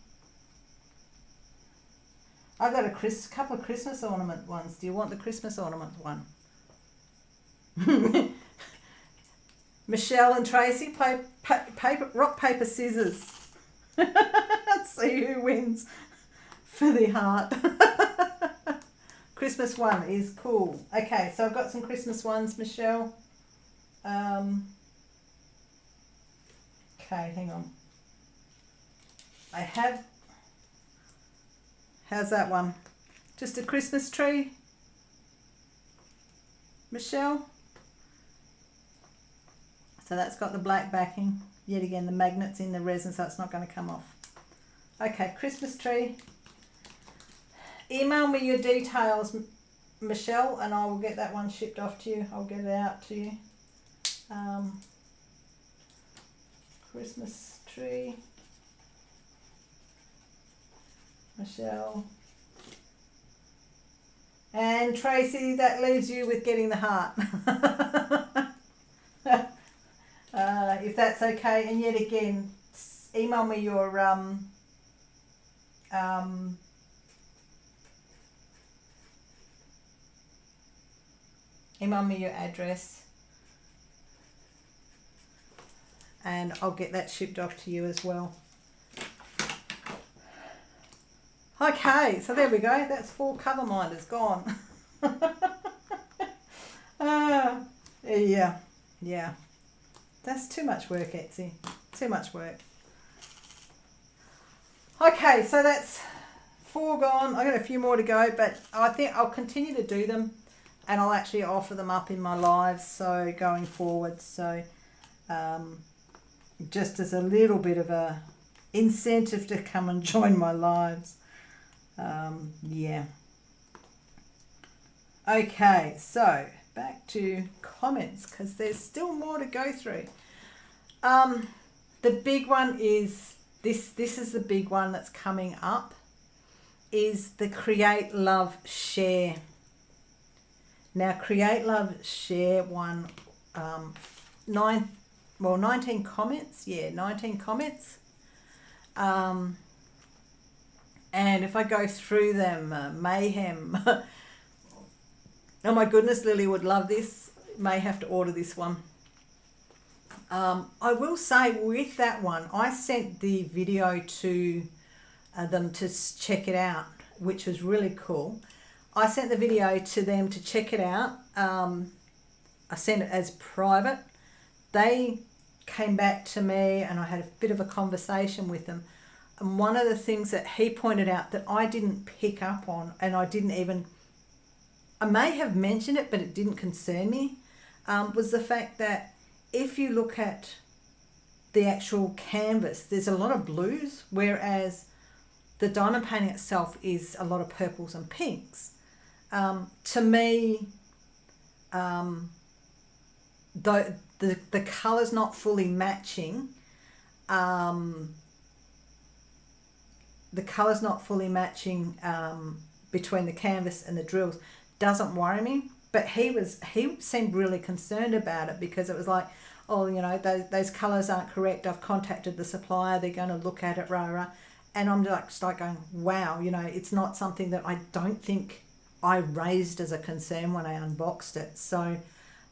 I got a couple of Christmas ornament ones. Do you want the Christmas ornament one? Michelle and Tracy play rock, paper, scissors. Let's see who wins for the heart. Christmas one is cool. Okay, so I've got some Christmas ones, Michelle. Okay, hang on. I have, how's that one? Just a Christmas tree, Michelle. So that's got the black backing. Yet again, the magnet's in the resin, so it's not going to come off. Okay, Christmas tree. Email me your details, Michelle, and I will get that one shipped off to you. I'll get it out to you. Christmas tree, Michelle. And Tracy, that leaves you with getting the heart. If that's okay. And yet again, email me your email me your address, and I'll get that shipped off to you as well. Okay, so there we go. That's 4 cover minders gone. Yeah. That's too much work, Etsy. Too much work. Okay, so that's 4 gone. I've got a few more to go, but I think I'll continue to do them, and I'll actually offer them up in my lives, so going forward. So just as a little bit of a incentive to come and join my lives. Yeah. Okay, so back to comments, because there's still more to go through. The big one is this is the big one that's coming up, is the Create, Love, Share. Now, Create Love Share won 19 comments. Yeah, 19 comments. And if I go through them, Mayhem. Oh my goodness, Lily would love this. May have to order this one. I will say with that one, I sent the video to them to check it out, which was really cool. I sent the video to them to check it out. I sent it as private. They came back to me and I had a bit of a conversation with them. And one of the things that he pointed out that I didn't pick up on, and I may have mentioned it, but it didn't concern me, was the fact that if you look at the actual canvas, there's a lot of blues, whereas the diamond painting itself is a lot of purples and pinks. To me, the colour's not fully matching. Between the canvas and the drills doesn't worry me. But he seemed really concerned about it, because it was like, oh, you know, those colours aren't correct. I've contacted the supplier. They're going to look at it, rah. And I'm just like going, wow, you know, it's not something that I don't think I raised as a concern when I unboxed it. So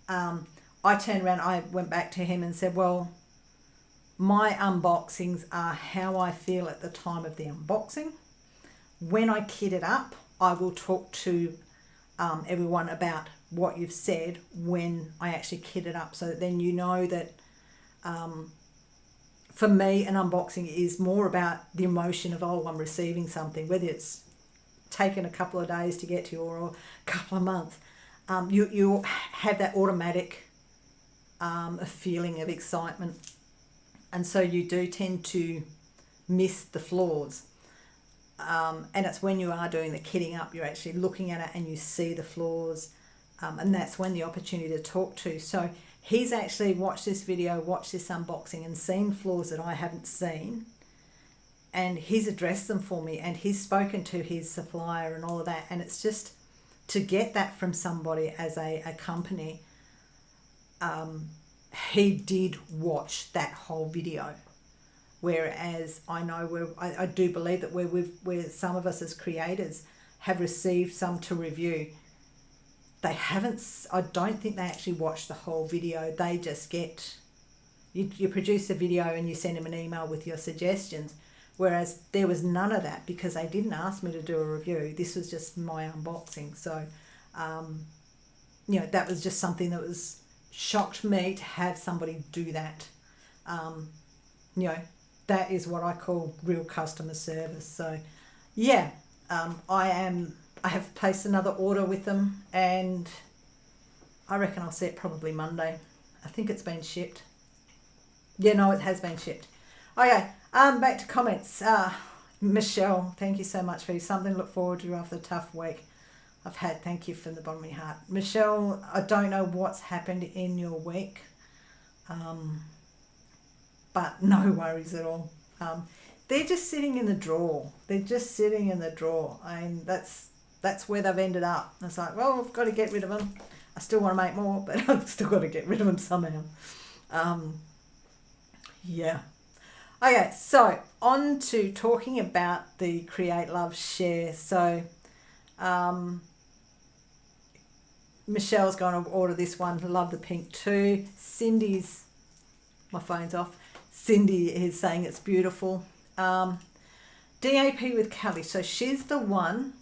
I turned around, I went back to him and said, well, my unboxings are how I feel at the time of the unboxing. When I kit it up, I will talk to everyone about what you've said when I actually kit it up, so that then you know that for me, an unboxing is more about the emotion of, oh, I'm receiving something, whether it's taken a couple of days to get to you or a couple of months. You have that automatic feeling of excitement, and so you do tend to miss the flaws. And it's when you are doing the kitting up, you're actually looking at it and you see the flaws, and that's when the opportunity to talk to. So he's actually watched this video, watched this unboxing, and seen flaws that I haven't seen, and he's addressed them for me, and he's spoken to his supplier and all of that. And it's just to get that from somebody as a company. He did watch that whole video. Whereas I know I do believe that where some of us as creators have received some to review, they haven't. I don't think they actually watch the whole video. They just get you produce a video and you send them an email with your suggestions. Whereas there was none of that, because they didn't ask me to do a review. This was just my unboxing. So, you know, that was just something that was shocked me to have somebody do that. You know. That is what I call real customer service. So, yeah, I have placed another order with them, and I reckon I'll see it probably Monday. I think it's been shipped. Yeah, no, it has been shipped. Okay, back to comments. Michelle, thank you so much for something to look forward to after the tough week I've had. Thank you from the bottom of my heart. Michelle, I don't know what's happened in your week. But no worries at all. They're just sitting in the drawer. They're just sitting in the drawer. And that's where they've ended up. It's like, well, I've got to get rid of them. I still want to make more, but I've still got to get rid of them somehow. Yeah. Okay, so on to talking about the Create Love Share. So Michelle's going to order this one. Love the pink too. Cindy's, my phone's off. Cindy is saying it's beautiful. DAP with Kelly. So she's the one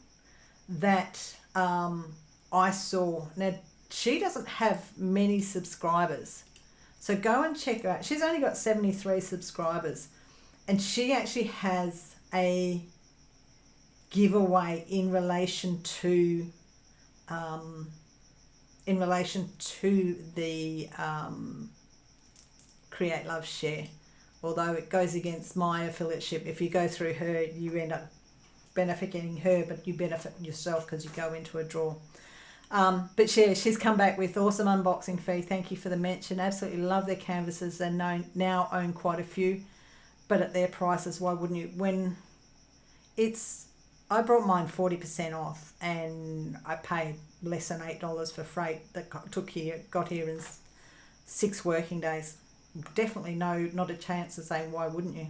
that I saw. Now, she doesn't have many subscribers. So go and check her out. She's only got 73 subscribers. And she actually has a giveaway in relation to the Create Love Share. Although it goes against my affiliateship. If you go through her, you end up benefiting her, but you benefit yourself because you go into a draw. But yeah, she's come back with awesome unboxing fee. Thank you for the mention. Absolutely love their canvases. They now own quite a few, but at their prices, why wouldn't you? When it's I brought mine 40% off, and I paid less than $8 for freight that got here in 6 working days. Definitely not a chance of saying why wouldn't you.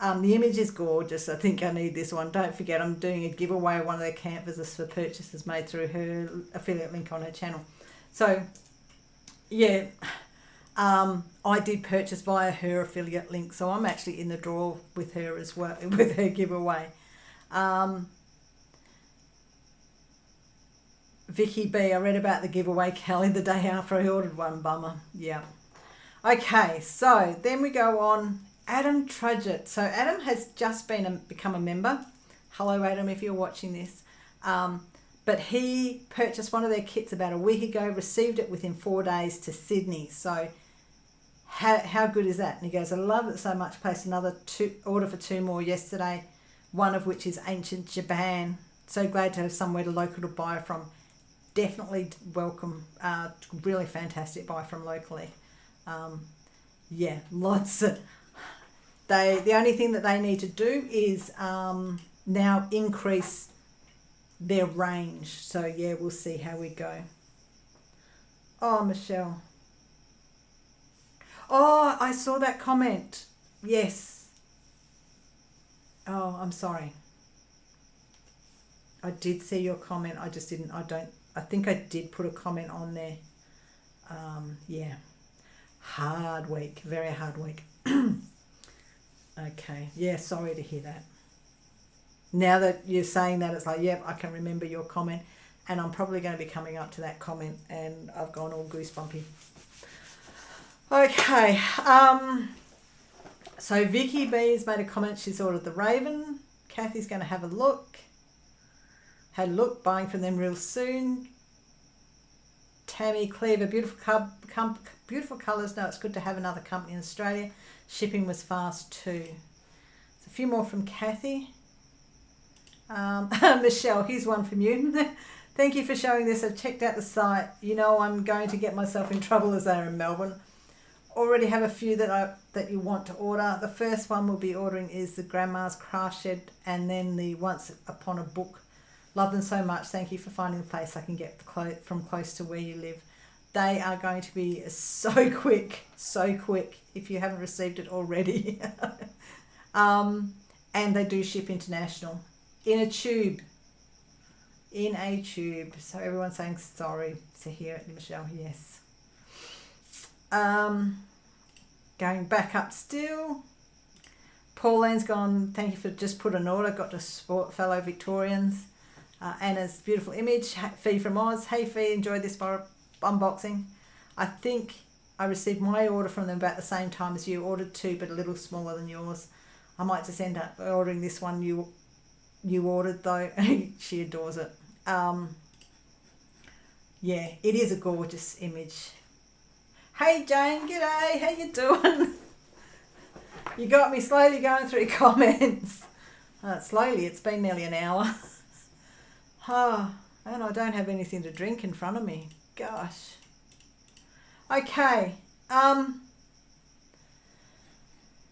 The image is gorgeous. I think I need this one. Don't forget, I'm doing a giveaway of one of their canvases for purchases made through her affiliate link on her channel. So, yeah, I did purchase via her affiliate link, so I'm actually in the draw with her as well, with her giveaway. Vicky B, I read about the giveaway, Kelly, the day after I ordered one. Bummer. Yeah. Okay, so then we go on. Adam Trudgett. So Adam has just become a member. Hello, Adam, if you're watching this. But he purchased one of their kits about a week ago, received it within 4 days to Sydney. So how good is that? And he goes, I love it so much. Placed another order for 2 more yesterday, one of which is ancient Japan. So glad to have somewhere local to buy from. Definitely welcome. Really fantastic buy from locally. Yeah, lots of... The only thing that they need to do is now increase their range. So yeah, we'll see how we go. Oh, Michelle. Oh, I saw that comment. Yes. Oh, I'm sorry. I did see your comment. I just didn't. I think I did put a comment on there. Yeah. Hard week. Very hard week. Okay. Yeah, sorry to hear that. Now that you're saying that, it's like, yep, I can remember your comment, and I'm probably going to be coming up to that comment, and I've gone all goosebumpy. Okay. So Vicky B has made a comment. She's ordered the Raven. Kathy's going to have a look. Had a look, buying from them real soon. Tammy Cleaver, beautiful colours. No, it's good to have another company in Australia. Shipping was fast too. So a few more from Kathy. Michelle, here's one from you. Thank you for showing this. I've checked out the site. You know I'm going to get myself in trouble as they're in Melbourne. Already have a few that you want to order. The first one we'll be ordering is the Grandma's Craft Shed, and then the Once Upon a Book. Love them so much. Thank you for finding the place I can get from close to where you live. They are going to be so quick if you haven't received it already. And they do ship international. In a tube. So everyone's saying sorry to hear it, Michelle. Yes. Going back up still. Pauline's gone, thank you for just put an order. Got to support fellow Victorians. Anna's beautiful image. Fee from Oz. Hey Fee, enjoyed this unboxing. I think I received my order from them about the same time as you. Ordered 2, but a little smaller than yours. I might just end up ordering this one you ordered though. She adores it. Yeah, it is a gorgeous image. Hey Jane, g'day. How you doing? You got me slowly going through comments. Slowly, it's been nearly an hour. And I don't have anything to drink in front of me. Gosh. Okay.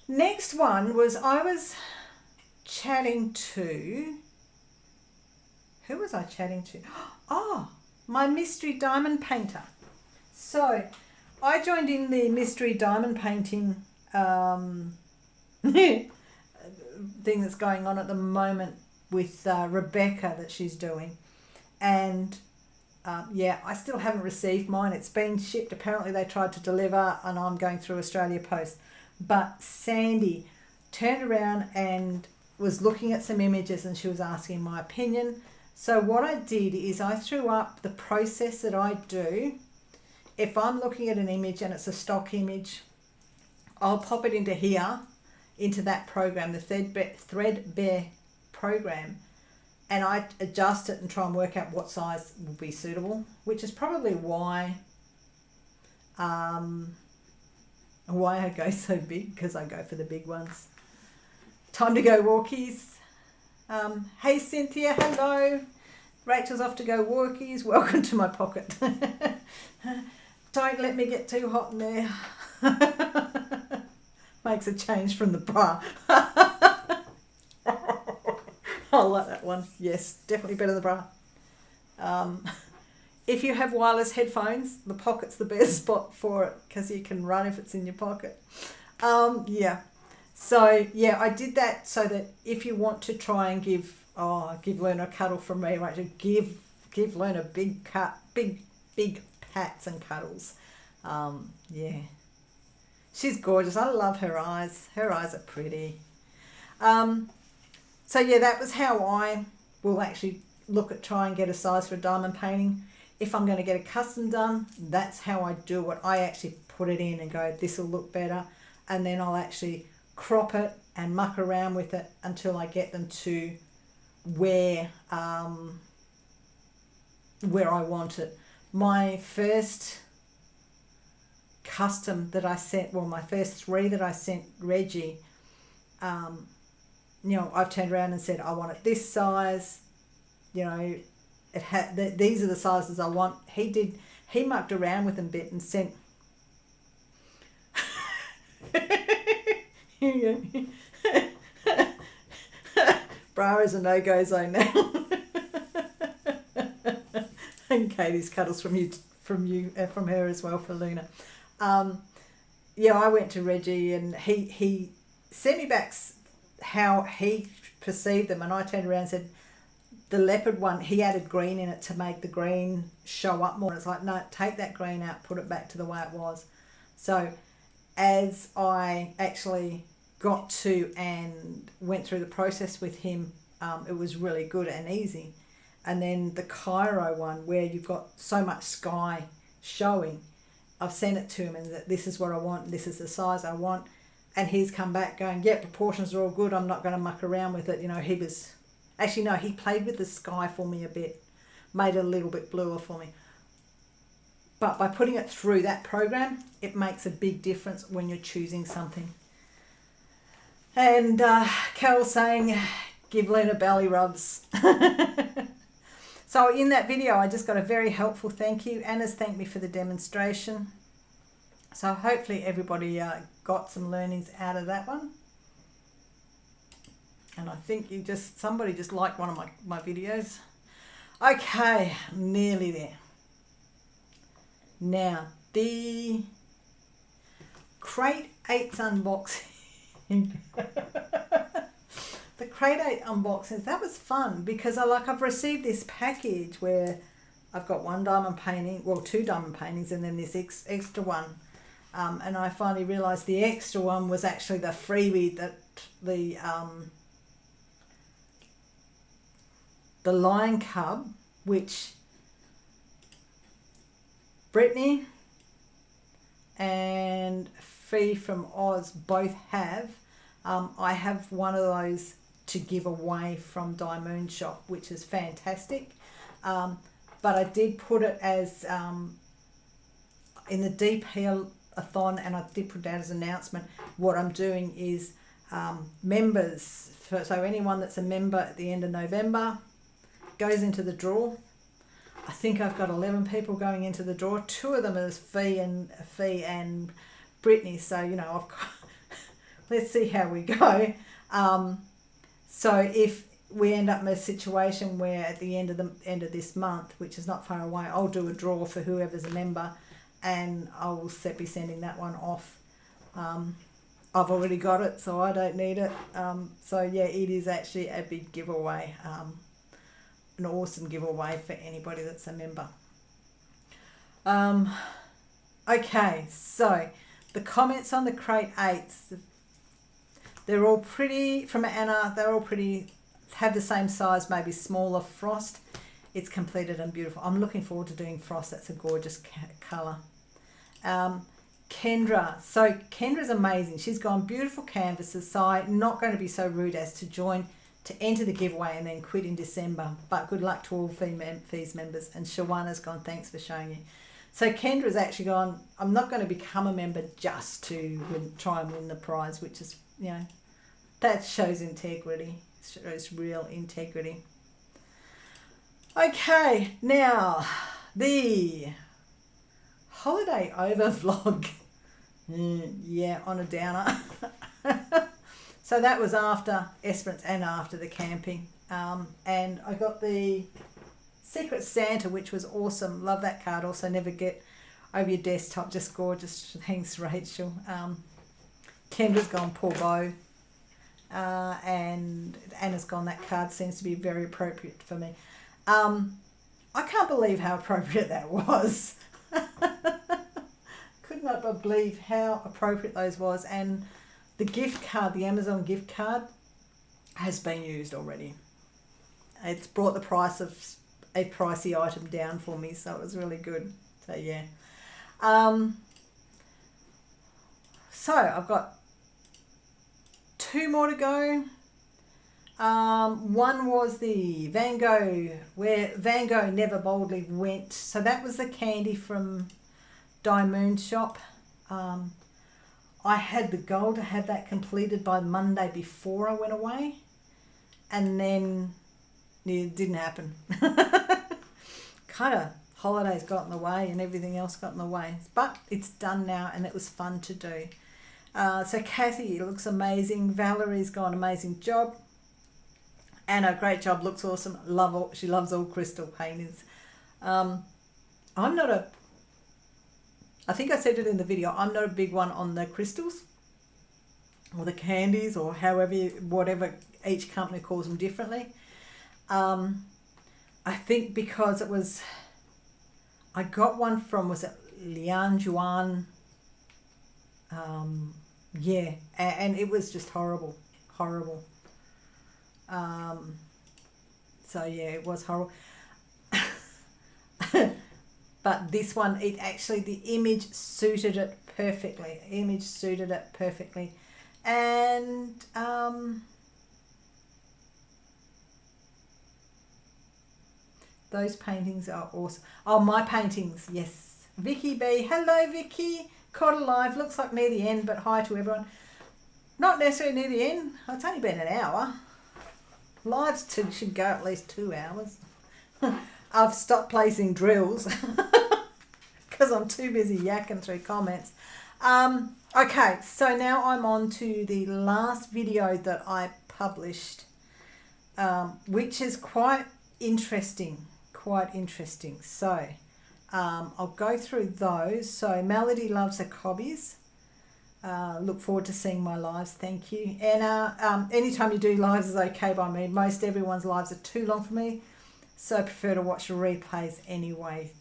Next one was I was chatting to... Who was I chatting to? Oh, my mystery diamond painter. So, I joined in the mystery diamond painting thing that's going on at the moment with Rebecca that she's doing. And yeah, I still haven't received mine. It's been shipped. Apparently they tried to deliver and I'm going through Australia Post. But Sandy turned around and was looking at some images and she was asking my opinion. So what I did is I threw up the process that I do. If I'm looking at an image and it's a stock image, I'll pop it into here, into that program, the Threadbare program, and I adjust it and try and work out what size will be suitable, which is probably why I go so big, because I go for the big ones. Time to go walkies. Hey Cynthia, hello. Rachel's off to go walkies. Welcome to my pocket. Don't let me get too hot in there. Makes a change from the bra. I like that one. Yes, definitely better than the bra. If you have wireless headphones, the pocket's the best spot for it because you can run if it's in your pocket. Yeah. So yeah, I did that so that if you want to try and give Luna a cuddle from me, right? To give Luna big pats and cuddles. Yeah, she's gorgeous. I love her eyes. Her eyes are pretty. So yeah, that was how I will actually look at try and get a size for a diamond painting. If I'm going to get a custom done, that's how I do it. I actually put it in and go, this will look better, and then I'll actually crop it and muck around with it until I get them to where I want it. My first custom that I sent, well, my first 3 that I sent Reggie, you know, I've turned around and said I want it this size. You know, it had these are the sizes I want. He mucked around with them a bit and sent. Bra is a no-go zone now. And Katie's cuddles from her as well for Luna. Yeah, I went to Reggie and he sent me back how he perceived them, and I turned around and said the leopard one, he added green in it to make the green show up more. It's like, no, take that green out, put it back to the way it was. So as I actually got to and went through the process with him, it was really good and easy. And then the Cairo one, where you've got so much sky showing, I've sent it to him and that this is what I want, this is the size I want, and he's come back going, yeah, proportions are all good, I'm not going to muck around with it. You know, he was, actually no, he played with the sky for me a bit, made it a little bit bluer for me. But by putting it through that program, it makes a big difference when you're choosing something. And Carol's saying, give Luna belly rubs. So in that video, I just got a very helpful thank you. Anna's thanked me for the demonstration. So hopefully everybody got some learnings out of that one. And I think somebody just liked one of my videos. Okay, nearly there. Now, the Crate 8's unboxing. The Crate 8 unboxings, that was fun because I've received this package where I've got 1 diamond painting, well 2 diamond paintings, and then this extra one. And I finally realised the extra one was actually the freebie that the Lion Cub, which Brittany and Fee from Oz both have. I have one of those to give away from DIYMoon Shop, which is fantastic. But I did put it as in the DP-a-thon, and I did put that as an announcement. What I'm doing is members, so anyone that's a member at the end of November goes into the draw. I think I've got 11 people going into the draw. 2 of them is Fee and Brittany. So, you know, I've got, let's see how we go. So if we end up in a situation where at the end of this month, which is not far away, I'll do a draw for whoever's a member, and I will be sending that one off. I've already got it, so I don't need it. So yeah, it is actually a big giveaway. An awesome giveaway for anybody that's a member. Okay, so the comments on the Crate 8s, they're all pretty, from Anna, they're all pretty, have the same size, maybe smaller frost. It's completed and beautiful. I'm looking forward to doing frost. That's a gorgeous colour. Kendra. So Kendra's amazing. She's gone beautiful canvases. So I'm not going to be so rude as to enter the giveaway and then quit in December. But good luck to all Fees members. And Shawana's gone, thanks for showing you. So Kendra's actually gone, I'm not going to become a member just to try and win the prize, which is, you know, that shows integrity. It shows real integrity. Okay, now the holiday over vlog. Yeah, on a downer. So that was after Esperance and after the camping. And I got the Secret Santa, which was awesome. Love that card. Also, never get over your desktop. Just gorgeous. Thanks, Rachel. Kendra's gone poor Bo. And Anna's gone. That card seems to be very appropriate for me. I can't believe how appropriate that was. Could not believe how appropriate those was. And the gift card, the Amazon gift card, has been used already. It's brought the price of a pricey item down for me, so it was really good. So yeah. So I've got 2 more to go. One was the Van Gogh, where Van Gogh never boldly went. So that was the candy from DIYMoon Shop. I had the goal to have that completed by Monday before I went away, and then it didn't happen. Kind of holidays got in the way and everything else got in the way, but it's done now and it was fun to do. So Kathy, it looks amazing. Valerie's got an amazing job. Anna, great job, looks awesome. She loves all crystal paintings. I think I said it in the video, I'm not a big one on the crystals or the candies or whatever each company calls them differently. I think because I got one from, was it Lian Juan? Yeah, and it was just horrible. So yeah, it was horrible. But this one, the image suited it perfectly. And those paintings are awesome. Oh, my paintings, yes. Vicky B, hello Vicky. Caught alive, looks like near the end, but hi to everyone. Not necessarily near the end. It's only been an hour. Lives should go at least 2 hours. I've stopped placing drills because I'm too busy yakking through comments. Okay, so now I'm on to the last video that I published, which is quite interesting. So I'll go through those. So Melody loves her hobbies. Look forward to seeing my lives. Thank you. And anytime you do lives is okay by me. Most everyone's lives are too long for me, so I prefer to watch the replays anyway.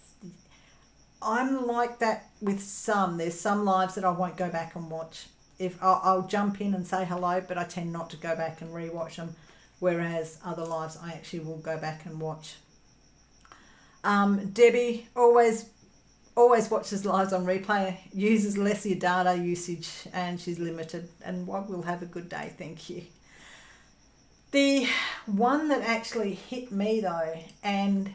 I'm like that with some. There's some lives that I won't go back and watch. If I'll jump in and say hello, but I tend not to go back and rewatch them. Whereas other lives I actually will go back and watch. Debbie always watches lives on replay, uses less of your data usage, and she's limited, and we'll have a good day, thank you. The one that actually hit me though, and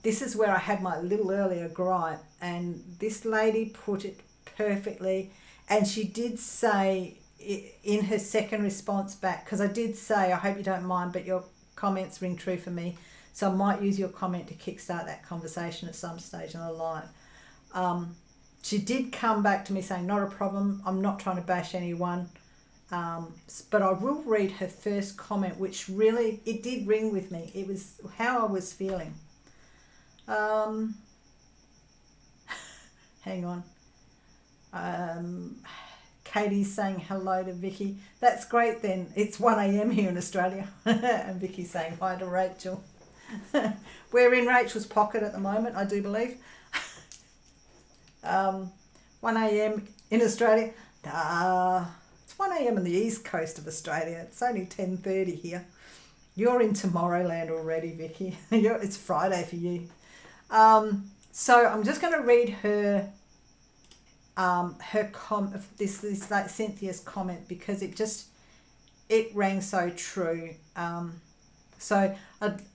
this is where I had my little earlier gripe, and this lady put it perfectly, and she did say in her second response back, because I did say, I hope you don't mind, but your comments ring true for me. So I might use your comment to kickstart that conversation at some stage in the live. She did come back to me saying, not a problem. I'm not trying to bash anyone. But I will read her first comment, which really, it did ring with me. It was how I was feeling. Hang on. Katie's saying hello to Vicky. That's great then. It's 1 a.m. here in Australia. And Vicky's saying hi to Rachel. We're in Rachel's pocket at the moment, I do believe. 1 a.m. in Australia. It's 1 a.m. on the east coast of Australia. It's only 10:30 here. You're in Tomorrowland already, Vicky. It's Friday for you. So I'm just going to read her this like Cynthia's comment, because it rang so true. So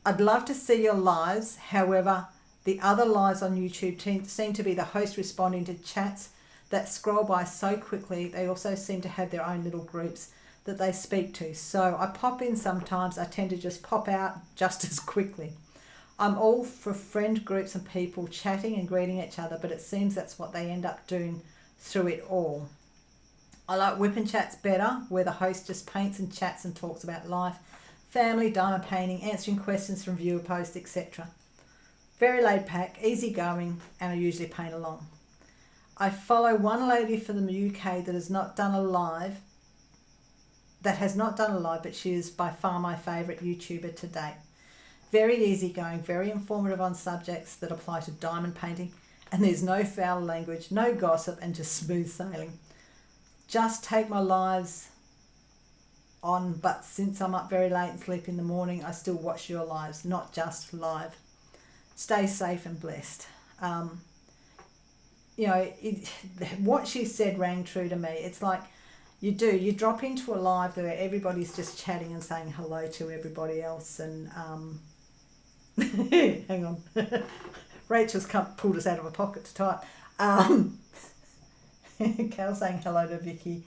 I'd love to see your lives. However, the other lives on YouTube seem to be the host responding to chats that scroll by so quickly. They also seem to have their own little groups that they speak to. So I pop in sometimes. I tend to just pop out just as quickly. I'm all for friend groups and people chatting and greeting each other, but it seems that's what they end up doing through it all. I like whip and chats better, where the host just paints and chats and talks about life. family, diamond painting, answering questions from viewer posts, etc. Very laid back, easy going, and I usually paint along. I follow one lady from the UK that has not done a live, but she is by far my favourite YouTuber to date. Very easygoing, very informative on subjects that apply to diamond painting, and there's no foul language, no gossip, and just smooth sailing. Just take my lives on, but since I'm up very late and sleep in the morning, I still watch your lives, not just live. Stay safe and blessed. What she said rang true to me. It's like you drop into a live where everybody's just chatting and saying hello to everybody else, and hang on, Rachel's pulled us out of a pocket to type. Cal saying hello to Vicky.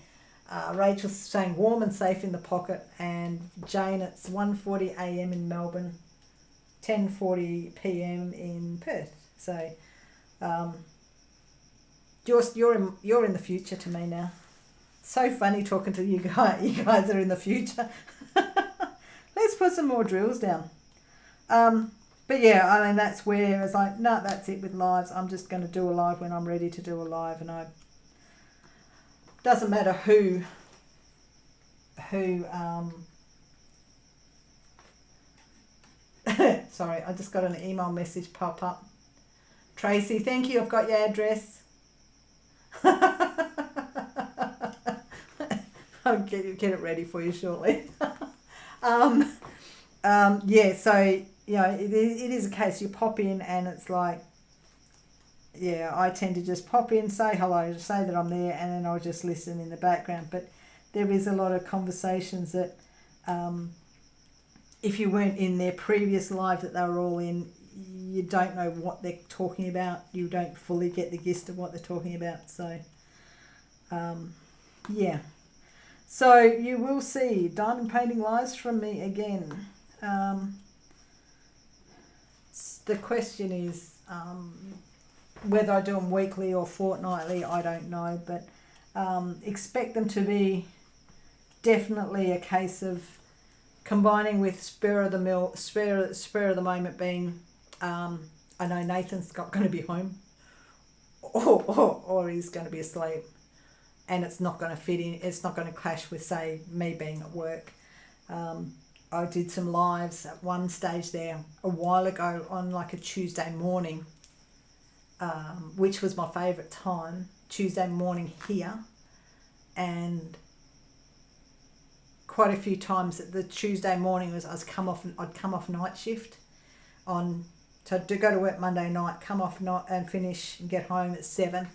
Rachel's saying warm and safe in the pocket, and Jane, it's 1:40 a.m. in Melbourne, 10:40 p.m. in Perth. So you're in the future to me now. So funny talking to you guys. You guys are in the future. Let's put some more drills down. But yeah, I mean, that's where it's like, no, that's it with lives. I'm just going to do a live when I'm ready to do a live, and doesn't matter who sorry, I just got an email message pop up. Tracy, thank you, I've got your address. I'll get it ready for you shortly. Yeah, so it is a case you pop in and it's like, yeah, I tend to just pop in, say hello, say that I'm there, and then I'll just listen in the background. But there is a lot of conversations that if you weren't in their previous live that they were all in, you don't know what they're talking about. You don't fully get the gist of what they're talking about. So, yeah. So you will see diamond painting lives from me again. The question is whether I do them weekly or fortnightly, I don't know, but expect them to be definitely a case of combining with spur of the moment being, I know Nathan's going to be home, or he's going to be asleep, and it's not going to fit in. It's not going to clash with, say, me being at work. I did some lives at one stage there a while ago on like a Tuesday morning, which was my favourite time, Tuesday morning here, and quite a few times the Tuesday morning I'd come off night shift to go to work Monday night, come off night and finish and get home at 7.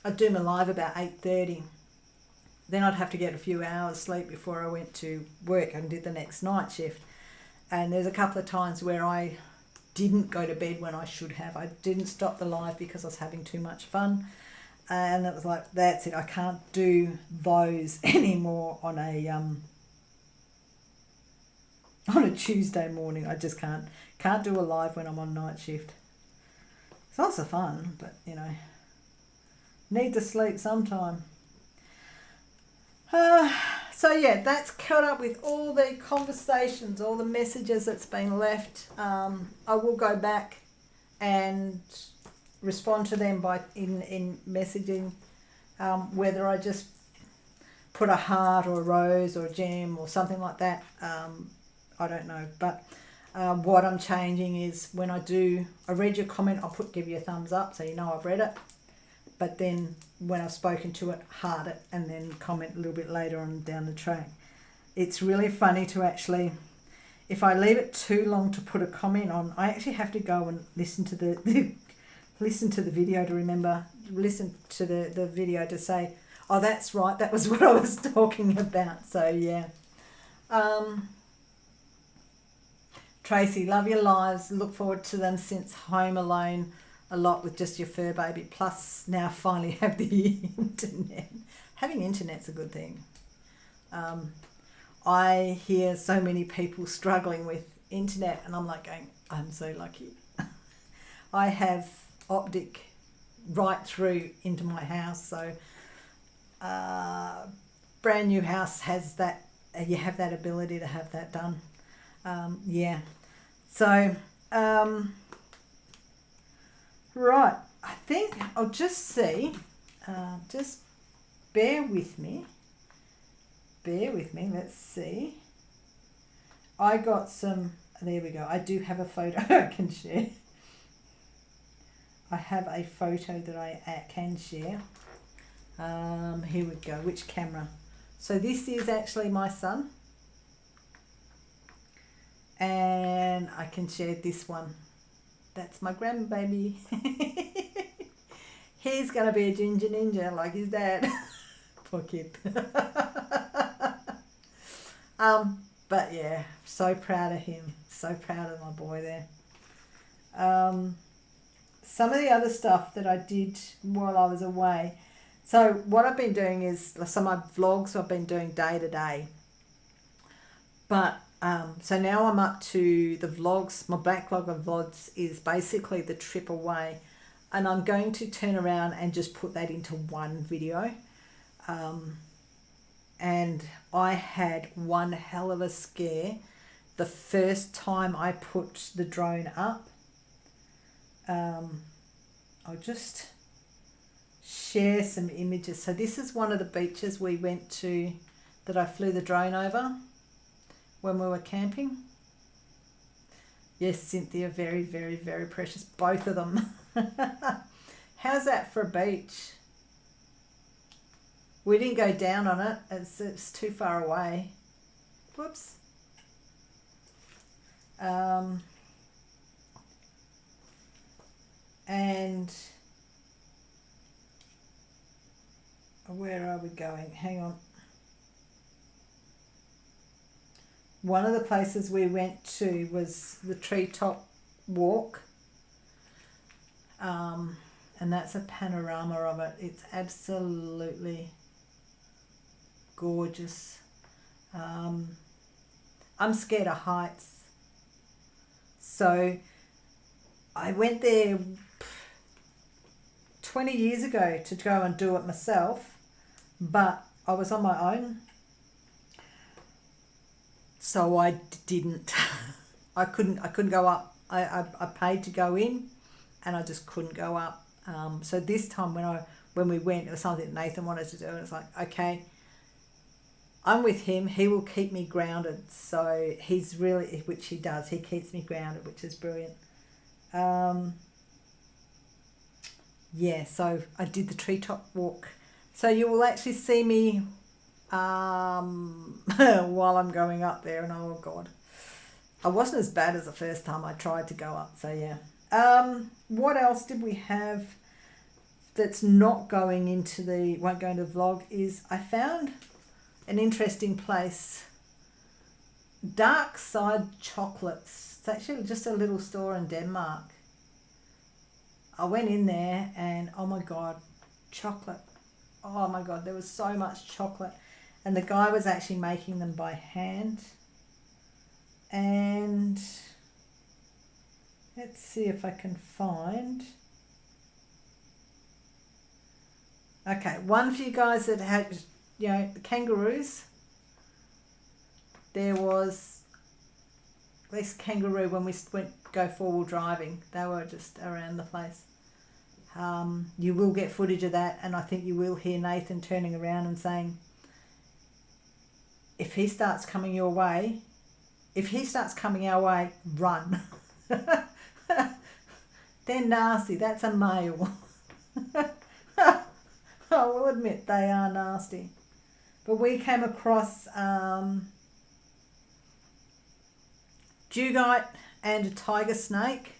I'd do my live about 8:30. Then I'd have to get a few hours sleep before I went to work and did the next night shift. And there's a couple of times where I didn't go to bed when I should have. I didn't stop the live because I was having too much fun. And it was like, that's it. I can't do those anymore on a Tuesday morning. I just can't do a live when I'm on night shift. It's lots of fun, but need to sleep sometime. So yeah, that's caught up with all the conversations, all the messages that's been left. I will go back and respond to them in messaging, whether I just put a heart or a rose or a gem or something like that. I don't know, but what I'm changing is when I read your comment, I'll give you a thumbs up so you know I've read it. But then when I've spoken to it, heart it, and then comment a little bit later on down the track. It's really funny to actually, if I leave it too long to put a comment on, I actually have to go and listen to the video to remember, listen to the video to say, oh, that's right, that was what I was talking about. So yeah. Tracy, love your lives. Look forward to them since home alone a lot with just your fur baby. Plus now finally have the internet. Having internet's a good thing. I hear so many people struggling with internet and I'm like going, I'm so lucky. I have optic right through into my house. So brand new house has that, you have that ability to have that done. Yeah. So, right. I think I'll just see. Just bear with me. Bear with me. Let's see. I got some. There we go. I do have a photo I can share. I have a photo that I can share. Here we go. Which camera? So this is actually my son. And I can share this one. That's my grandbaby. He's going to be a ginger ninja like his dad. Poor kid. But yeah, so proud of him. So proud of my boy there. Some of the other stuff that I did while I was away. So what I've been doing is, some of my vlogs I've been doing day to day. But so now I'm up to the vlogs. My backlog of vlogs is basically the trip away. And I'm going to turn around and just put that into one video. And I had one hell of a scare the first time I put the drone up. I'll just share some images. So this is one of the beaches we went to that I flew the drone over when we were camping. Yes, Cynthia, very, very, very precious. Both of them. How's that for a beach? We didn't go down on it. It's too far away. Whoops. And where are we going? Hang on. One of the places we went to was the treetop walk. And that's a panorama of it. It's absolutely gorgeous. I'm scared of heights. So I went there 20 years ago to go and do it myself, but I was on my own. So I didn't. I couldn't go up. I paid to go in, and I just couldn't go up. So this time when we went, it was something that Nathan wanted to do, and it's like, okay, I'm with him. He will keep me grounded. So he's really, which he does. He keeps me grounded, which is brilliant. Yeah. So I did the treetop walk. So you will actually see me while I'm going up there, and oh God, I wasn't as bad as the first time I tried to go up. So yeah. What else did we have that's not going into won't go into the vlog is I found an interesting place. Dark Side Chocolates. It's actually just a little store in Denmark. I went in there and oh my God, chocolate. Oh my God, there was so much chocolate. And the guy was actually making them by hand. And let's see if I can find. Okay, one for you guys that had, the kangaroos. There was this kangaroo when we went go four-wheel driving. They were just around the place. You will get footage of that, and I think you will hear Nathan turning around and saying, if he starts coming our way, run. They're nasty. That's a male. I will admit they are nasty. But we came across dugite and a tiger snake,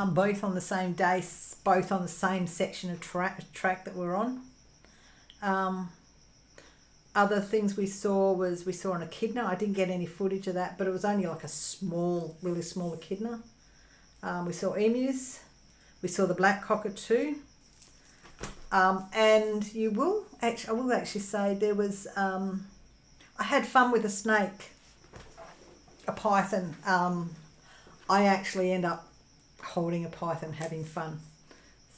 both on the same day, both on the same section of track that we're on. Other things we saw an echidna. I didn't get any footage of that, but it was only like a small, really small echidna. We saw emus. We saw the black cockatoo. And I will actually say there was, I had fun with a snake, a python. I actually end up holding a python, having fun.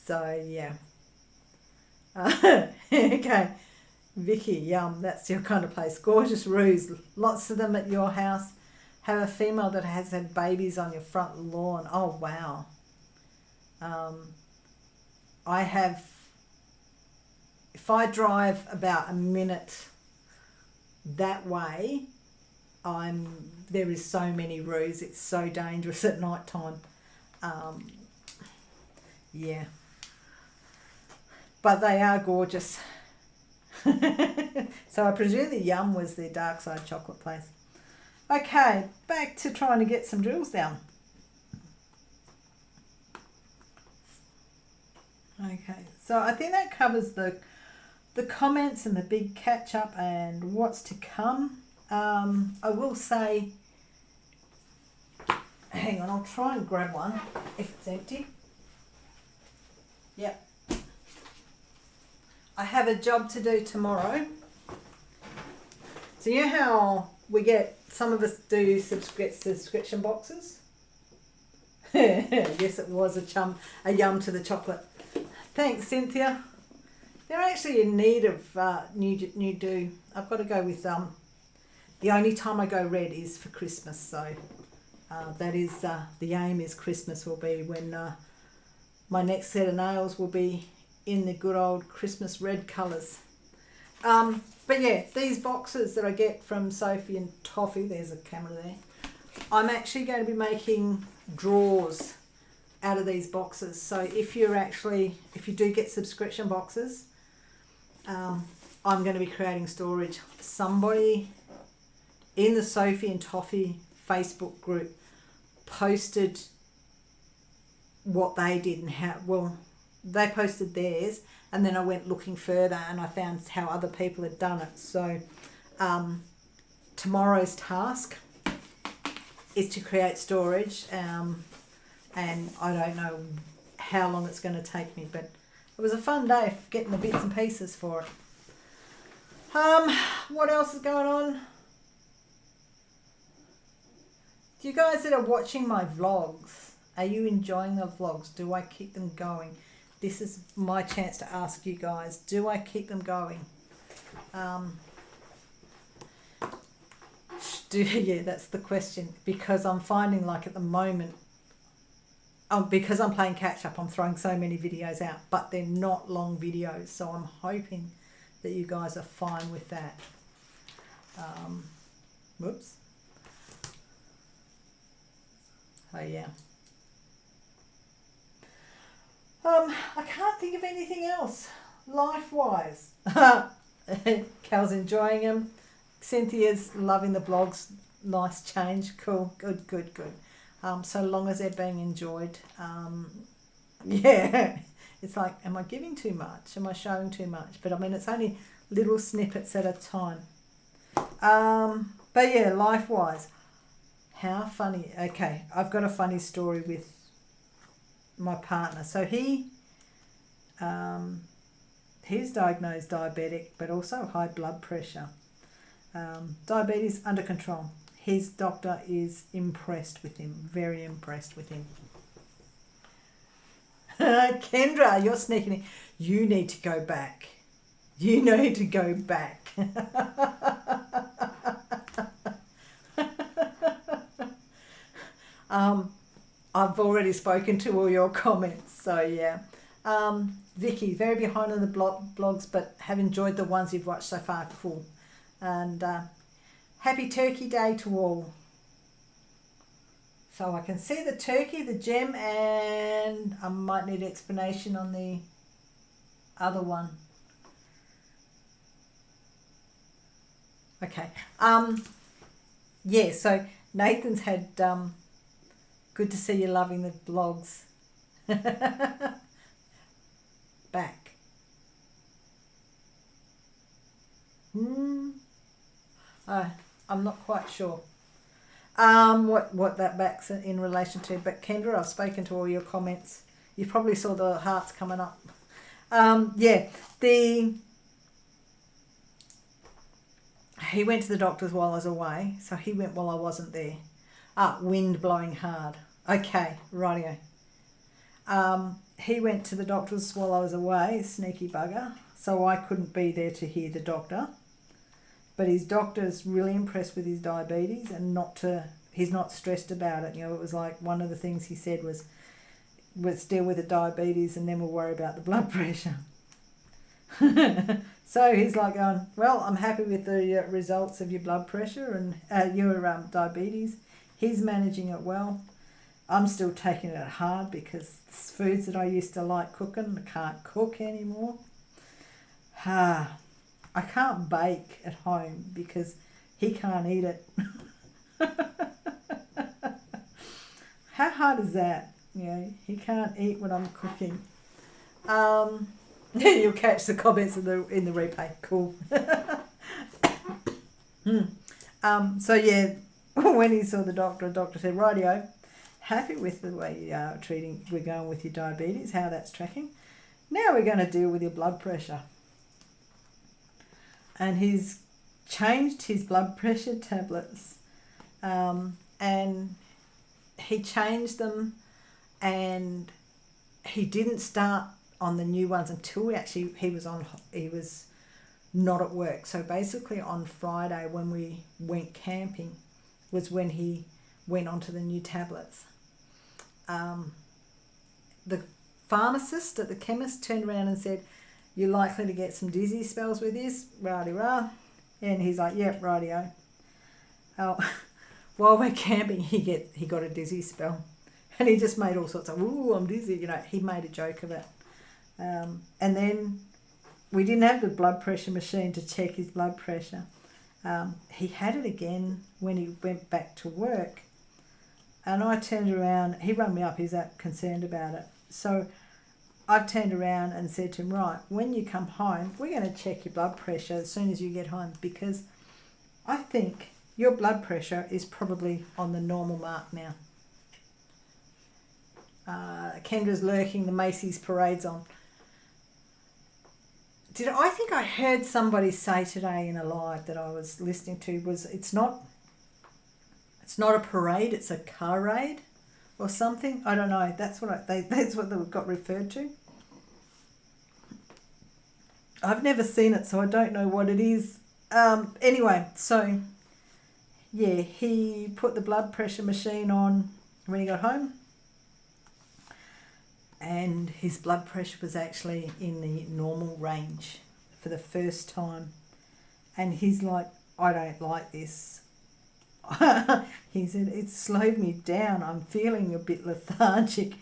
So yeah. Okay. Vicky, yum, that's your kind of place. Gorgeous roos, lots of them at your house. have a female that has had babies on your front lawn. Oh, wow. I have, if I drive about a minute that way, there is so many roos. It's so dangerous at night time. Yeah. But they are gorgeous. So I presume the Yum was their dark side chocolate place. Okay, back to trying to get some drills down. Okay, so I think that covers the comments and the big catch up and what's to come. I will say, hang on, I'll try and grab one if it's empty. Yep. I have a job to do tomorrow. So you know how we get, some of us do subscription boxes? Yes, it was a Yum to the chocolate. Thanks, Cynthia. They're actually in need of new do. I've got to go with the only time I go red is for Christmas. So that is the aim is Christmas will be when my next set of nails will be in the good old Christmas red colours. But yeah, these boxes that I get from Sophie and Toffee, there's a camera there. I'm actually going to be making drawers out of these boxes. So if you do get subscription boxes, I'm going to be creating storage. Somebody in the Sophie and Toffee Facebook group posted what they did and how, well, they posted theirs, and then I went looking further and I found how other people had done it. So tomorrow's task is to create storage, and I don't know how long it's going to take me, but it was a fun day getting the bits and pieces for it. What else is going on? Do you guys that are watching my vlogs, are you enjoying the vlogs? Do I keep them going? This is my chance to ask you guys, do I keep them going? Yeah, that's the question, because I'm finding like at the moment, because I'm playing catch up, I'm throwing so many videos out, but they're not long videos, so I'm hoping that you guys are fine with that. Whoops. Oh yeah. I can't think of anything else life-wise. Cal's enjoying them. Cynthia's loving the blogs. Nice change. Cool. Good. So long as they're being enjoyed. Yeah. It's like, am I giving too much? Am I showing too much? But I mean, it's only little snippets at a time. But yeah, life-wise. How funny. Okay, I've got a funny story with my partner. So he's diagnosed diabetic, but also high blood pressure. Diabetes under control. His doctor is impressed with him, very impressed with him. Kendra, you're sneaking in. You need to go back. You need to go back. I've already spoken to all your comments, so yeah. Vicky, very behind on the blogs, but have enjoyed the ones you've watched so far. Cool. And happy Turkey Day to all. So I can see the turkey, the gem, and I might need an explanation on the other one. Okay. Yeah, so Nathan's had good to see you loving the blogs. Back. I'm not quite sure what that back's in relation to, but Kendra, I've spoken to all your comments. You probably saw the hearts coming up. Yeah, he went to the doctors while I was away, so he went while I wasn't there. Wind blowing hard. Okay, rightio. He went to the doctors while I was away, sneaky bugger, so I couldn't be there to hear the doctor. But his doctor's really impressed with his diabetes and he's not stressed about it. You know, it was like one of the things he said was, let's deal with the diabetes and then we'll worry about the blood pressure. So he's like going, well, I'm happy with the results of your blood pressure and your diabetes. He's managing it well. I'm still taking it hard because foods that I used to like cooking, I can't cook anymore. I can't bake at home because he can't eat it. How hard is that? You know, he can't eat what I'm cooking. You'll catch the comments in the replay. Cool. So yeah, when he saw the doctor said, rightio, happy with the way you are we're going with your diabetes, how that's tracking. Now we're going to deal with your blood pressure. And he's changed his blood pressure tablets, and he changed them, and he didn't start on the new ones until he was not at work. So basically on Friday when we went camping was when he went onto the new tablets. The pharmacist at the chemist turned around and said, you're likely to get some dizzy spells with this, righty-rah. And he's like, yep, rightio. While we're camping, he got a dizzy spell. And he just made all sorts of, ooh, I'm dizzy. You know, he made a joke of it. And then we didn't have the blood pressure machine to check his blood pressure. He had it again when he went back to work. And I turned around, he rang me up, he's that concerned about it. So I've turned around and said to him, right, when you come home, we're going to check your blood pressure as soon as you get home, because I think your blood pressure is probably on the normal mark now. Kendra's lurking, the Macy's parade's on. I think I heard somebody say today in a live that I was listening to was it's not a parade, it's a car raid or something. I don't know. That's what they got referred to. I've never seen it, so I don't know what it is. Anyway, so yeah, he put the blood pressure machine on when he got home, and his blood pressure was actually in the normal range for the first time. And he's like, I don't like this. He said, it slowed me down. I'm feeling a bit lethargic.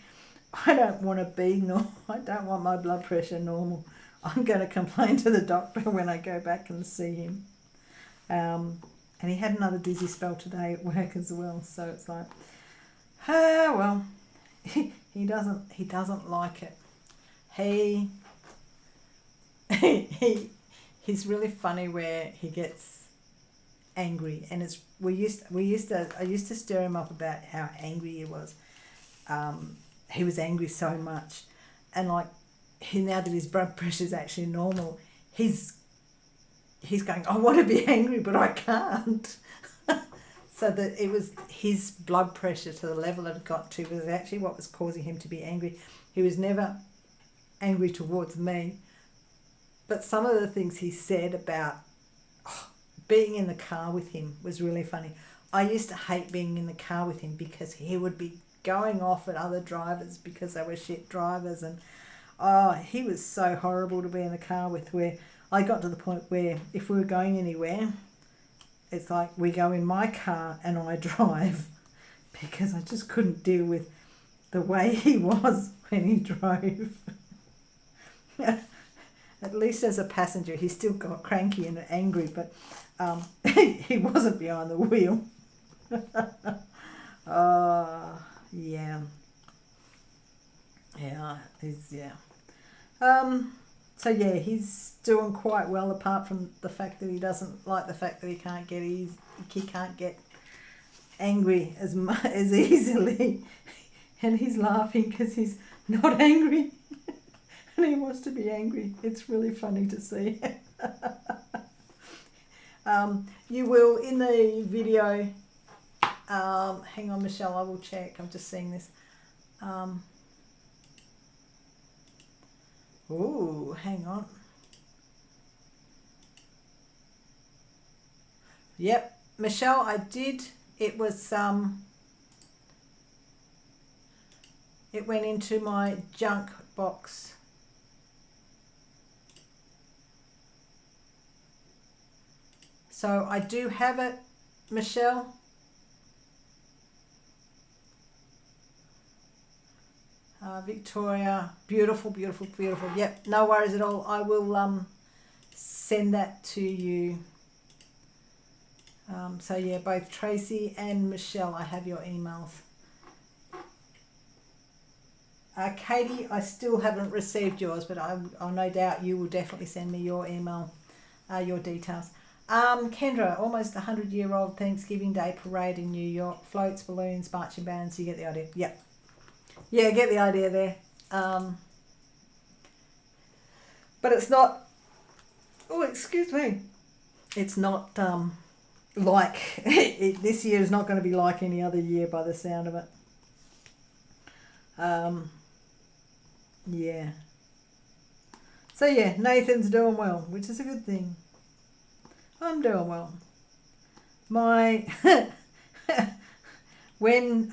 I don't want to be normal. I don't want my blood pressure normal. I'm going to complain to the doctor when I go back and see him. And he had another dizzy spell today at work as well. So it's like, well, he doesn't like it. He's really funny where he gets angry, and I used to stir him up about how angry he was. He was angry so much, and like now that his blood pressure is actually normal, he's going, I want to be angry but I can't. So that it was his blood pressure to the level it got to was actually what was causing him to be angry. He was never angry towards me, but some of the things he said about being in the car with him was really funny. I used to hate being in the car with him because he would be going off at other drivers because they were shit drivers, and he was so horrible to be in the car with, where I got to the point where if we were going anywhere, it's like we go in my car and I drive, because I just couldn't deal with the way he was when he drove. At least as a passenger, he still got cranky and angry, but he wasn't behind the wheel. Yeah. So yeah, he's doing quite well, apart from the fact that he doesn't like the fact that he can't get angry as easily, and he's laughing because he's not angry. And he wants to be angry. It's really funny to see. You will, in the video, hang on, Michelle, I will check. I'm just seeing this. Hang on. Yep, Michelle, I did it was it went into my junk box. So I do have it, Michelle. Victoria, beautiful, beautiful, beautiful. Yep, no worries at all. I will send that to you. So yeah, both Tracy and Michelle, I have your emails. Katie, I still haven't received yours, but I'll no doubt you will definitely send me your email, your details. Kendra, almost 100-year-old Thanksgiving Day parade in New York. Floats, balloons, marching bands. You get the idea. Yep. Yeah, get the idea there. But it's not. Oh, excuse me. It's not like this year is not going to be like any other year by the sound of it. Yeah. So yeah, Nathan's doing well, which is a good thing. I'm doing well. My when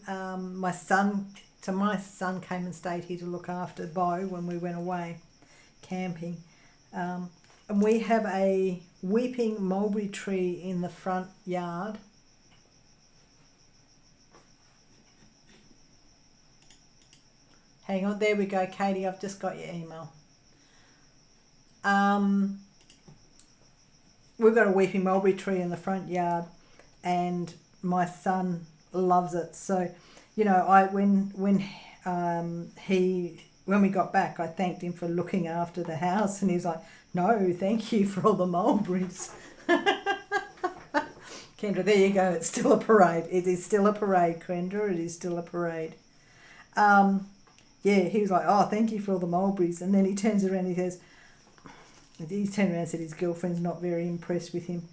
my son came and stayed here to look after Bo when we went away camping, and we have a weeping mulberry tree in the front yard. Hang on, there we go, Katie, I've just got your email. We've got a weeping mulberry tree in the front yard, and my son loves it. So, you know, when we got back, I thanked him for looking after the house, and he's like, "No, thank you for all the mulberries." Kendra, there you go. It's still a parade. It is still a parade, Kendra. It is still a parade. Yeah, he was like, "Oh, thank you for all the mulberries," and then he turns around and he goes, he turned around and said his girlfriend's not very impressed with him,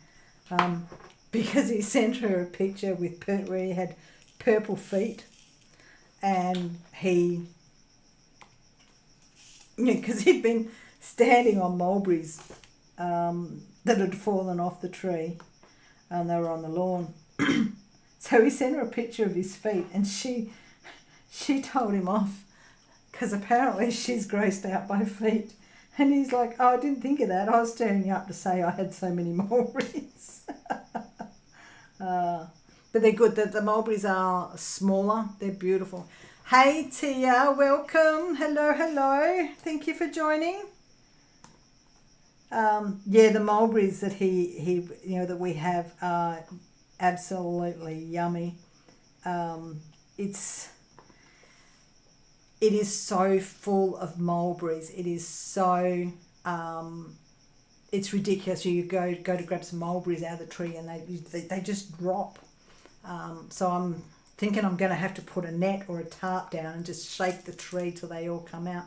because he sent her a picture with where he had purple feet, and he, because he'd been standing on mulberries that had fallen off the tree, and they were on the lawn. So he sent her a picture of his feet, and she told him off because apparently she's grossed out by feet. And he's like, "Oh, I didn't think of that. I was stirring you up to say I had so many mulberries." But they're good. The mulberries are smaller. They're beautiful. Hey, Tia, welcome. Hello, hello. Thank you for joining. Yeah, the mulberries that he that we have are absolutely yummy. It is so full of mulberries. It is so, it's ridiculous. You go to grab some mulberries out of the tree and they just drop. So I'm thinking I'm going to have to put a net or a tarp down and just shake the tree till they all come out.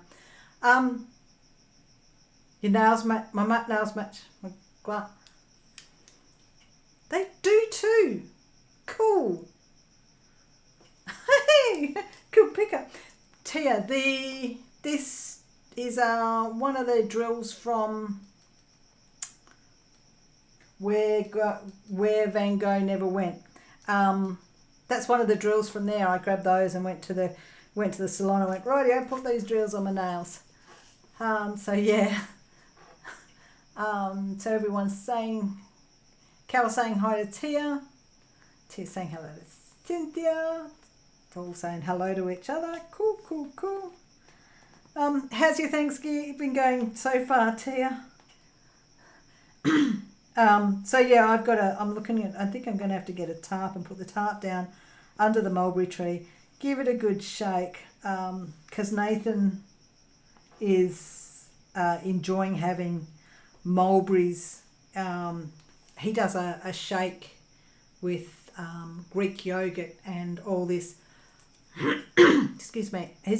Your nails match, my nails match my glass. They do too. Cool. Hey, cool pickup. Tia, this is one of the drills from where Van Gogh never went. That's one of the drills from there. I grabbed those and went to the salon and went, "Rightio, put these drills on my nails." So yeah. So everyone's saying, Carol's saying hi to Tia. Tia's saying hello to Cynthia. All saying hello to each other. Cool, cool, cool. How's your Thanksgiving going so far, Tia? So yeah, I'm looking at, I think I'm going to have to get a tarp and put the tarp down under the mulberry tree. Give it a good shake, because Nathan is enjoying having mulberries. He does a shake with Greek yogurt and all this. Excuse me. He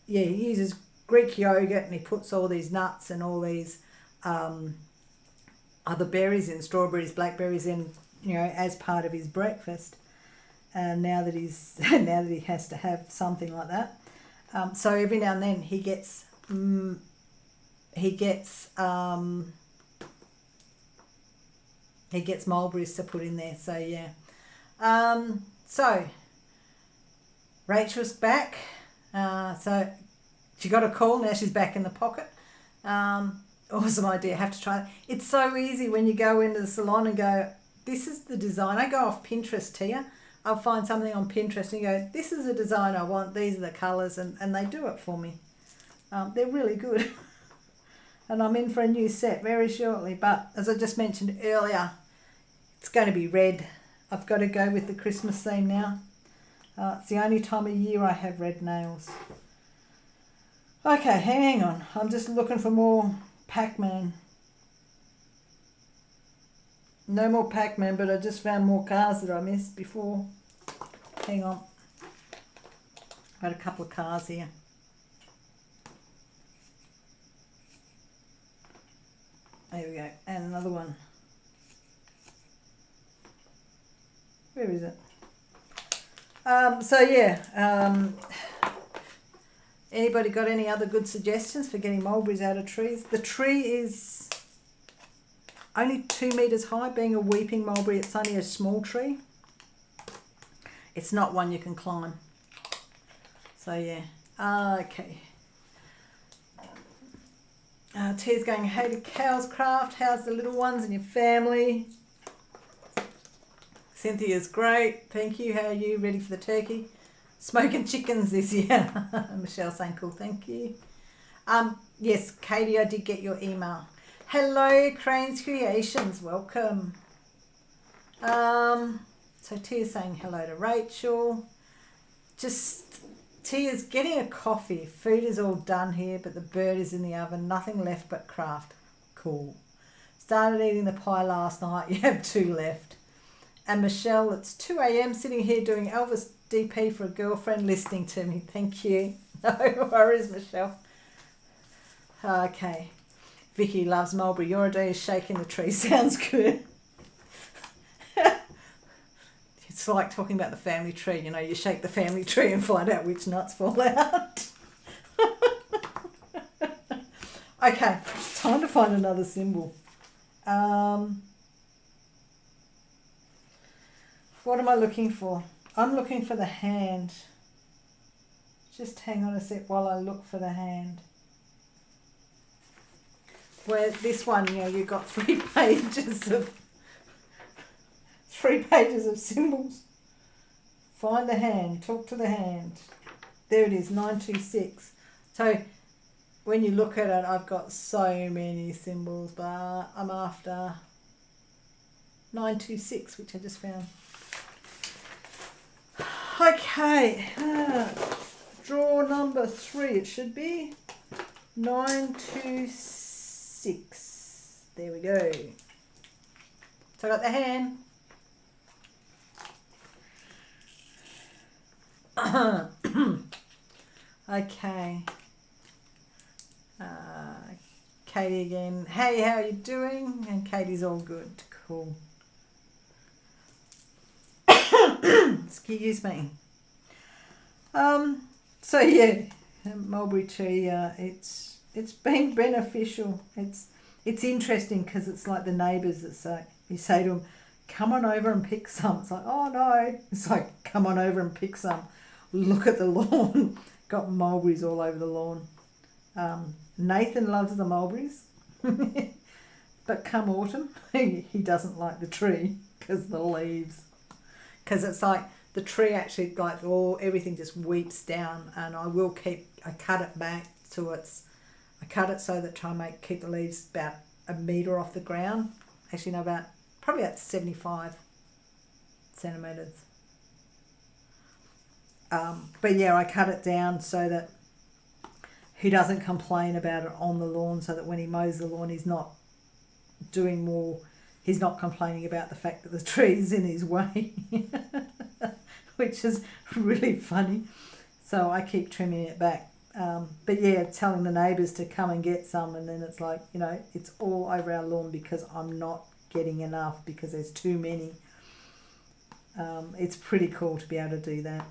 uses Greek yogurt and he puts all these nuts and all these other berries in, strawberries, blackberries in, as part of his breakfast. And now that he has to have something like that, so every now and then he gets he gets mulberries to put in there. So yeah. So Rachel's back. So she got a call. Now she's back in the pocket. Awesome idea. Have to try it. It's so easy when you go into the salon and go, this is the design. I go off Pinterest here. I'll find something on Pinterest and go, this is the design I want. These are the colours, and they do it for me. They're really good. And I'm in for a new set very shortly. But as I just mentioned earlier, it's going to be red. I've got to go with the Christmas theme now. It's the only time of year I have red nails. Okay, hang on. I'm just looking for more Pac-Man. No more Pac-Man, but I just found more cars that I missed before. Hang on. Got a couple of cars here. There we go. And another one. Where is it? So yeah. Anybody got any other good suggestions for getting mulberries out of trees? The tree is only 2 meters high. Being a weeping mulberry, it's only a small tree. It's not one you can climb. So yeah. Okay. Tia's going, hey to Cow's Craft. How's the little ones and your family? Cynthia's great. Thank you. How are you? Ready for the turkey? Smoking chickens this year. Michelle saying cool. Thank you. Yes, Katie, I did get your email. Hello, Crane's Creations. Welcome. So Tia's saying hello to Rachel. Just Tia's getting a coffee. Food is all done here, but the bird is in the oven. Nothing left but craft. Cool. Started eating the pie last night. You have 2 left. And Michelle, it's 2 a.m. sitting here doing Elvis DP for a girlfriend listening to me. Thank you. No worries, Michelle. Okay. Vicky loves mulberry. Your idea is shaking the tree. Sounds good. It's like talking about the family tree. You know, you shake the family tree and find out which nuts fall out. Okay, time to find another symbol. What am I looking for? I'm looking for the hand. Just hang on a sec while I look for the hand. Where this one, you know, you've got 3 pages of symbols. Find the hand. Talk to the hand. There it is, 926. So when you look at it, I've got so many symbols, but I'm after 926, which I just found. Okay, draw number 3, it should be 926. There we go. So I got the hand. Okay. Katie again. Hey, how are you doing? And Katie's all good. Cool. Excuse me. So yeah, mulberry tree. It's been beneficial. It's interesting because it's like the neighbours. It's like you say to them, "Come on over and pick some." It's like, "Oh no!" It's like, "Come on over and pick some." Look at the lawn. Got mulberries all over the lawn. Nathan loves the mulberries, but come autumn, he doesn't like the tree because the leaves. Because it's like the tree actually, like everything just weeps down, and I cut it back to I cut it so that keep the leaves about 1 metre off the ground. Actually, no, probably about 75 centimetres. But yeah, I cut it down so that he doesn't complain about it on the lawn, so that when he mows the lawn, he's not doing more. He's not complaining about the fact that the tree's in his way, which is really funny. So I keep trimming it back. But yeah, telling the neighbours to come and get some, and then it's like, you know, it's all over our lawn because I'm not getting enough because there's too many. It's pretty cool to be able to do that.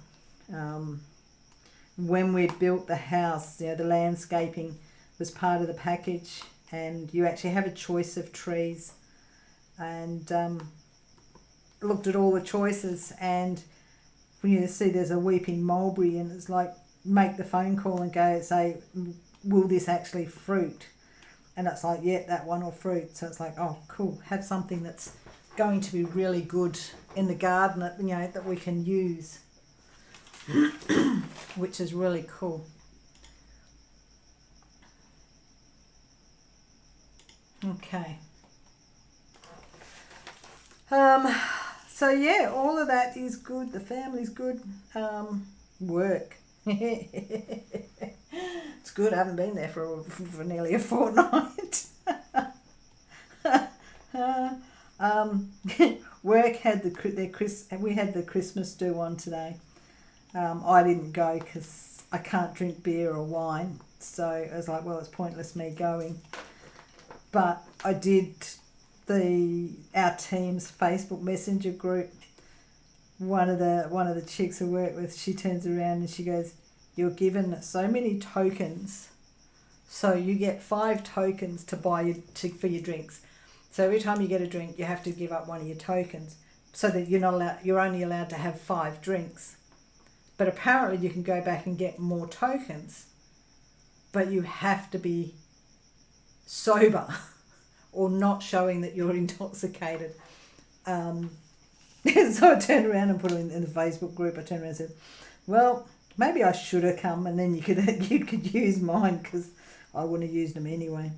When we built the house, you know, the landscaping was part of the package, and you actually have a choice of trees. and looked at all the choices, and when you see there's a weeping mulberry, and it's like, make the phone call and go say, will this actually fruit? And it's like, yeah, that one will fruit. So it's like, oh, cool, have something that's going to be really good in the garden that, you know, that we can use, which is really cool. Okay. So yeah, all of that is good. The family's good. Work. It's good. I haven't been there for nearly a fortnight. Work had we had the Christmas do on today. I didn't go because I can't drink beer or wine, so I was like, well, it's pointless me going. But I did our team's Facebook Messenger group. One of the chicks I work with, she turns around and she goes, "You're given so many tokens, so you get 5 tokens to buy for your drinks. So every time you get a drink, you have to give up one of your tokens, so that you're only allowed to have 5 drinks. But apparently you can go back and get more tokens, but you have to be sober or not showing that you're intoxicated." So I turned around and put it in the Facebook group. I turned around and said, well, maybe I should have come, and then you could use mine, because I wouldn't have used them anyway.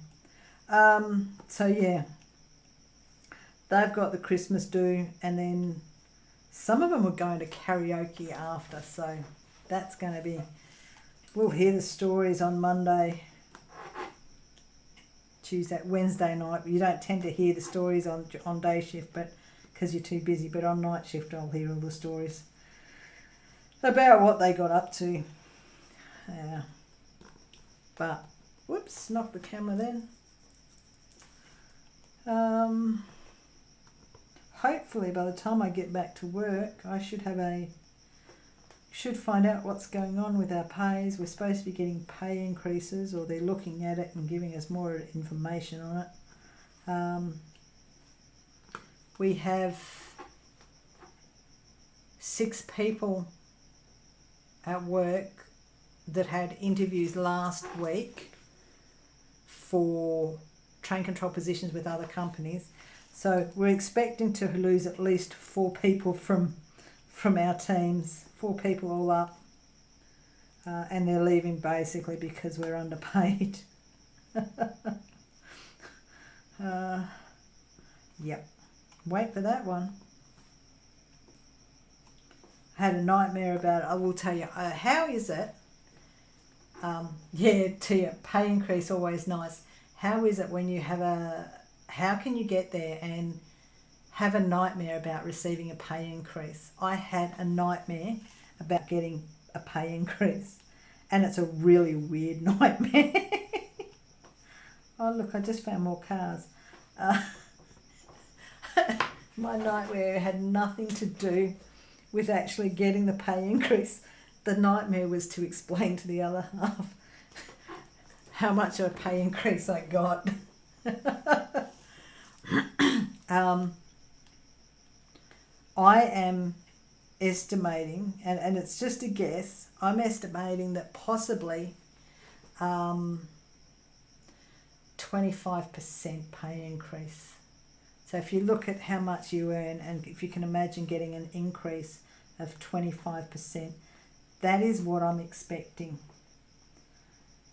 So yeah, they've got the Christmas do, and then some of them are going to karaoke after, so that's going to be, we'll hear the stories on Monday, Tuesday, Wednesday night. You don't tend to hear the stories on day shift, but because you're too busy, but on night shift I'll hear all the stories about what they got up to. But whoops, knocked the camera then. Hopefully by the time I get back to work, I should find out what's going on with our pays. We're supposed to be getting pay increases, or they're looking at it and giving us more information on it. We have 6 people at work that had interviews last week for train control positions with other companies. So we're expecting to lose at least 4 people from our teams, 4 people all up. And they're leaving basically because we're underpaid. Yep. Wait for that one. I had a nightmare about it. I will tell you. How is it? Yeah, Tia, pay increase always nice. How is it when you have how can you get there and have a nightmare about receiving a pay increase? I had a nightmare about getting a pay increase, and it's a really weird nightmare. Oh look, I just found more cars. My nightmare had nothing to do with actually getting the pay increase. The nightmare was to explain to the other half how much of a pay increase I got. I am estimating, and it's just a guess, I'm estimating that possibly 25% pay increase. So if you look at how much you earn, and if you can imagine getting an increase of 25%, that is what I'm expecting.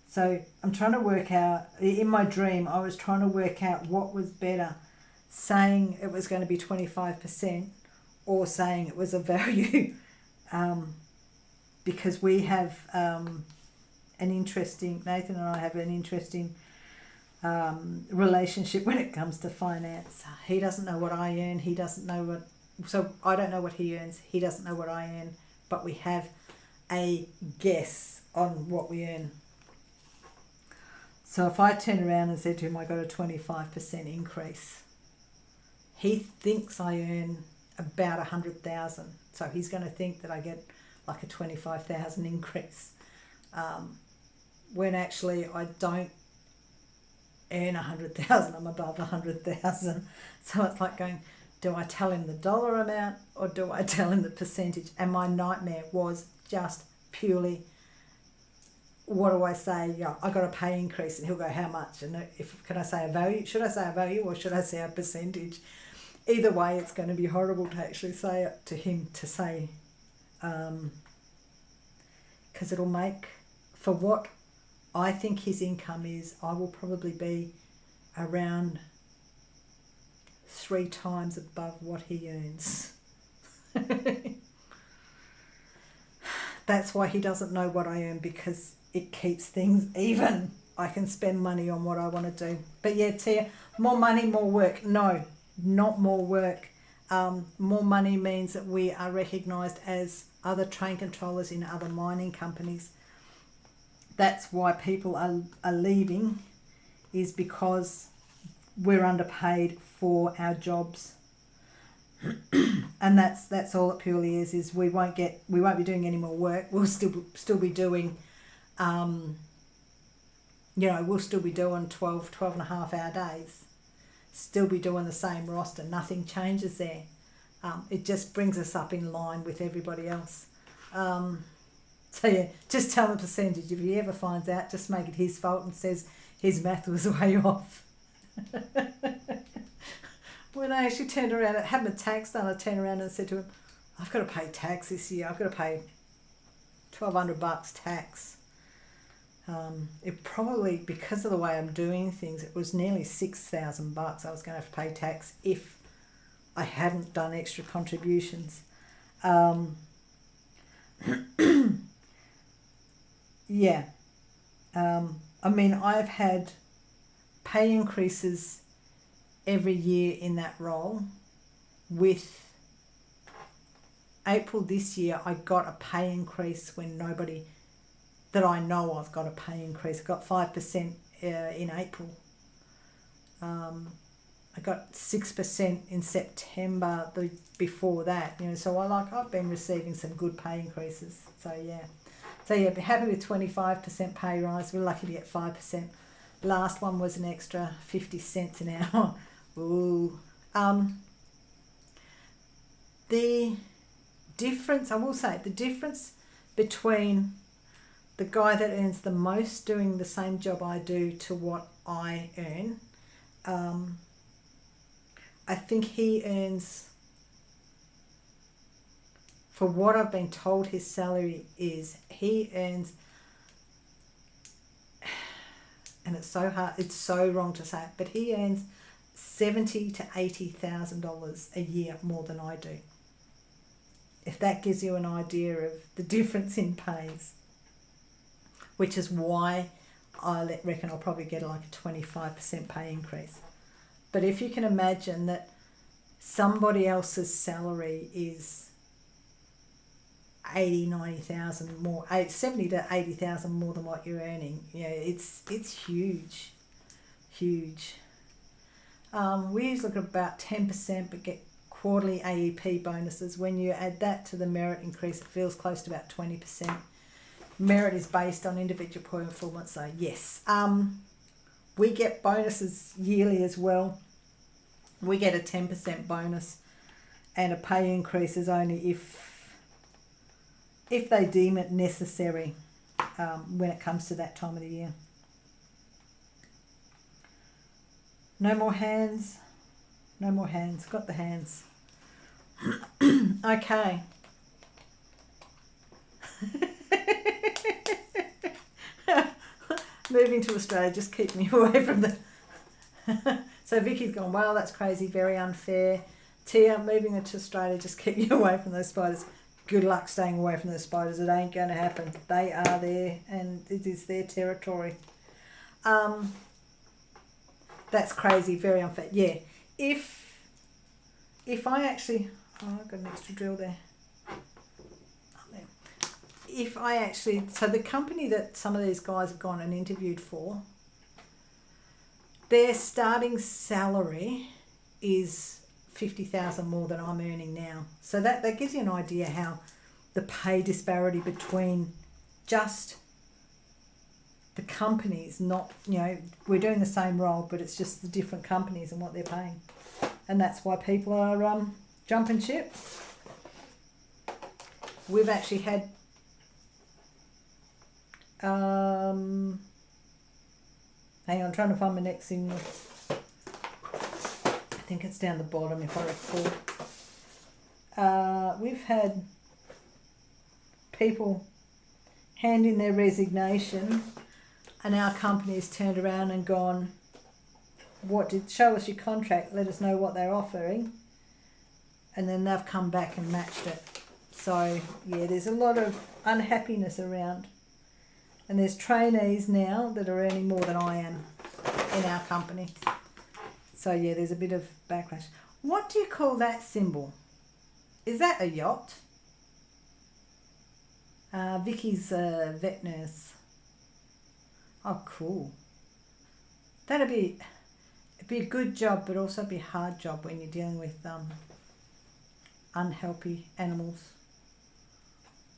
So I'm trying to work out, in my dream, I was trying to work out what was better, saying it was going to be 25% or saying it was a value, because we have Nathan and I have an interesting relationship when it comes to finance. He doesn't know what I earn. He doesn't know so I don't know what he earns. He doesn't know what I earn, but we have a guess on what we earn. So if I turn around and said to him, I got a 25% increase, he thinks I earn about 100,000. So he's going to think that I get like a 25,000 increase, when actually I don't earn 100,000. I'm above 100,000. So it's like going, do I tell him the dollar amount or do I tell him the percentage? And my nightmare was just purely, what do I say? Yeah, I got a pay increase, and he'll go, how much? And if can I say a value? Should I say a value or should I say a percentage? Either way, it's going to be horrible to actually say it to him, to say, because it'll make, for what I think his income is, I will probably be around 3 times above what he earns. That's why he doesn't know what I earn, because it keeps things even. I can spend money on what I want to do. But yeah, Tia, more money, more work. No, not more work. More money means that we are recognised as other train controllers in other mining companies. That's why people are leaving, is because we're underpaid for our jobs. And that's all it purely is we won't be doing any more work. We'll still be doing we'll still be doing 12 and a half hour days, still be doing the same roster. Nothing changes there. It just brings us up in line with everybody else. So yeah, just tell the percentage. If he ever finds out, just make it his fault and says his math was way off. When I actually turned around, I had my tax done, I turned around and said to him, I've got to pay tax this year. I've got to pay $1,200 tax. It probably, because of the way I'm doing things, it was nearly $6,000 I was going to have to pay tax if I hadn't done extra contributions. Yeah. I mean, I've had pay increases every year in that role. With April this year, I got a pay increase when nobody that I know of got a pay increase. I got 5% in April. I got 6% in September before that. So I've been receiving some good pay increases. So yeah, be happy with 25% pay rise. We're lucky to get 5%. Last one was an extra 50 cents an hour. Ooh. The difference, I will say, the difference between the guy that earns the most doing the same job I do to what I earn, I think he earns, for what I've been told his salary is, he earns, and it's so hard, it's so wrong to say it, but he earns $70,000 to $80,000 a year more than I do. If that gives you an idea of the difference in pays, which is why I reckon I'll probably get like a 25% pay increase. But if you can imagine that somebody else's salary is 90,000 more, 70 to 80,000 more than what you're earning, it's huge. We usually look at about 10%, but get quarterly AEP bonuses. When you add that to the merit increase, it feels close to about 20%. Merit is based on individual performance, so yes. We get bonuses yearly as well. We get a 10% bonus, and a pay increase is only if they deem it necessary when it comes to that time of the year. No more hands. No more hands. Got the hands. Okay. Moving to Australia, just keep me away from the... So Vicky's gone, well, that's crazy, very unfair. Tia, moving to Australia, just keep you away from those spiders. Good luck staying away from those spiders. It ain't going to happen. They are there, and it is their territory. That's crazy, very unfair. Yeah, if I actually... Oh, I've got an extra drill there. If I actually... So the company that some of these guys have gone and interviewed for, their starting salary is $50,000 more than I'm earning now. So that gives you an idea how the pay disparity between just the companies, not, you know, we're doing the same role, but it's just the different companies and what they're paying. And that's why people are jumping ship. We've actually had hang on, I'm trying to find my next signal. I think it's down the bottom if I recall. We've had people hand in their resignation and our company's turned around and gone, show us your contract, let us know what they're offering, and then they've come back and matched it. So yeah, there's a lot of unhappiness around, and there's trainees now that are earning more than I am in our company. So yeah, there's a bit of backlash. What do you call that symbol? Is that a yacht? Vicky's a vet nurse. Oh, cool. It'd be a good job, but also be a hard job when you're dealing with unhealthy animals.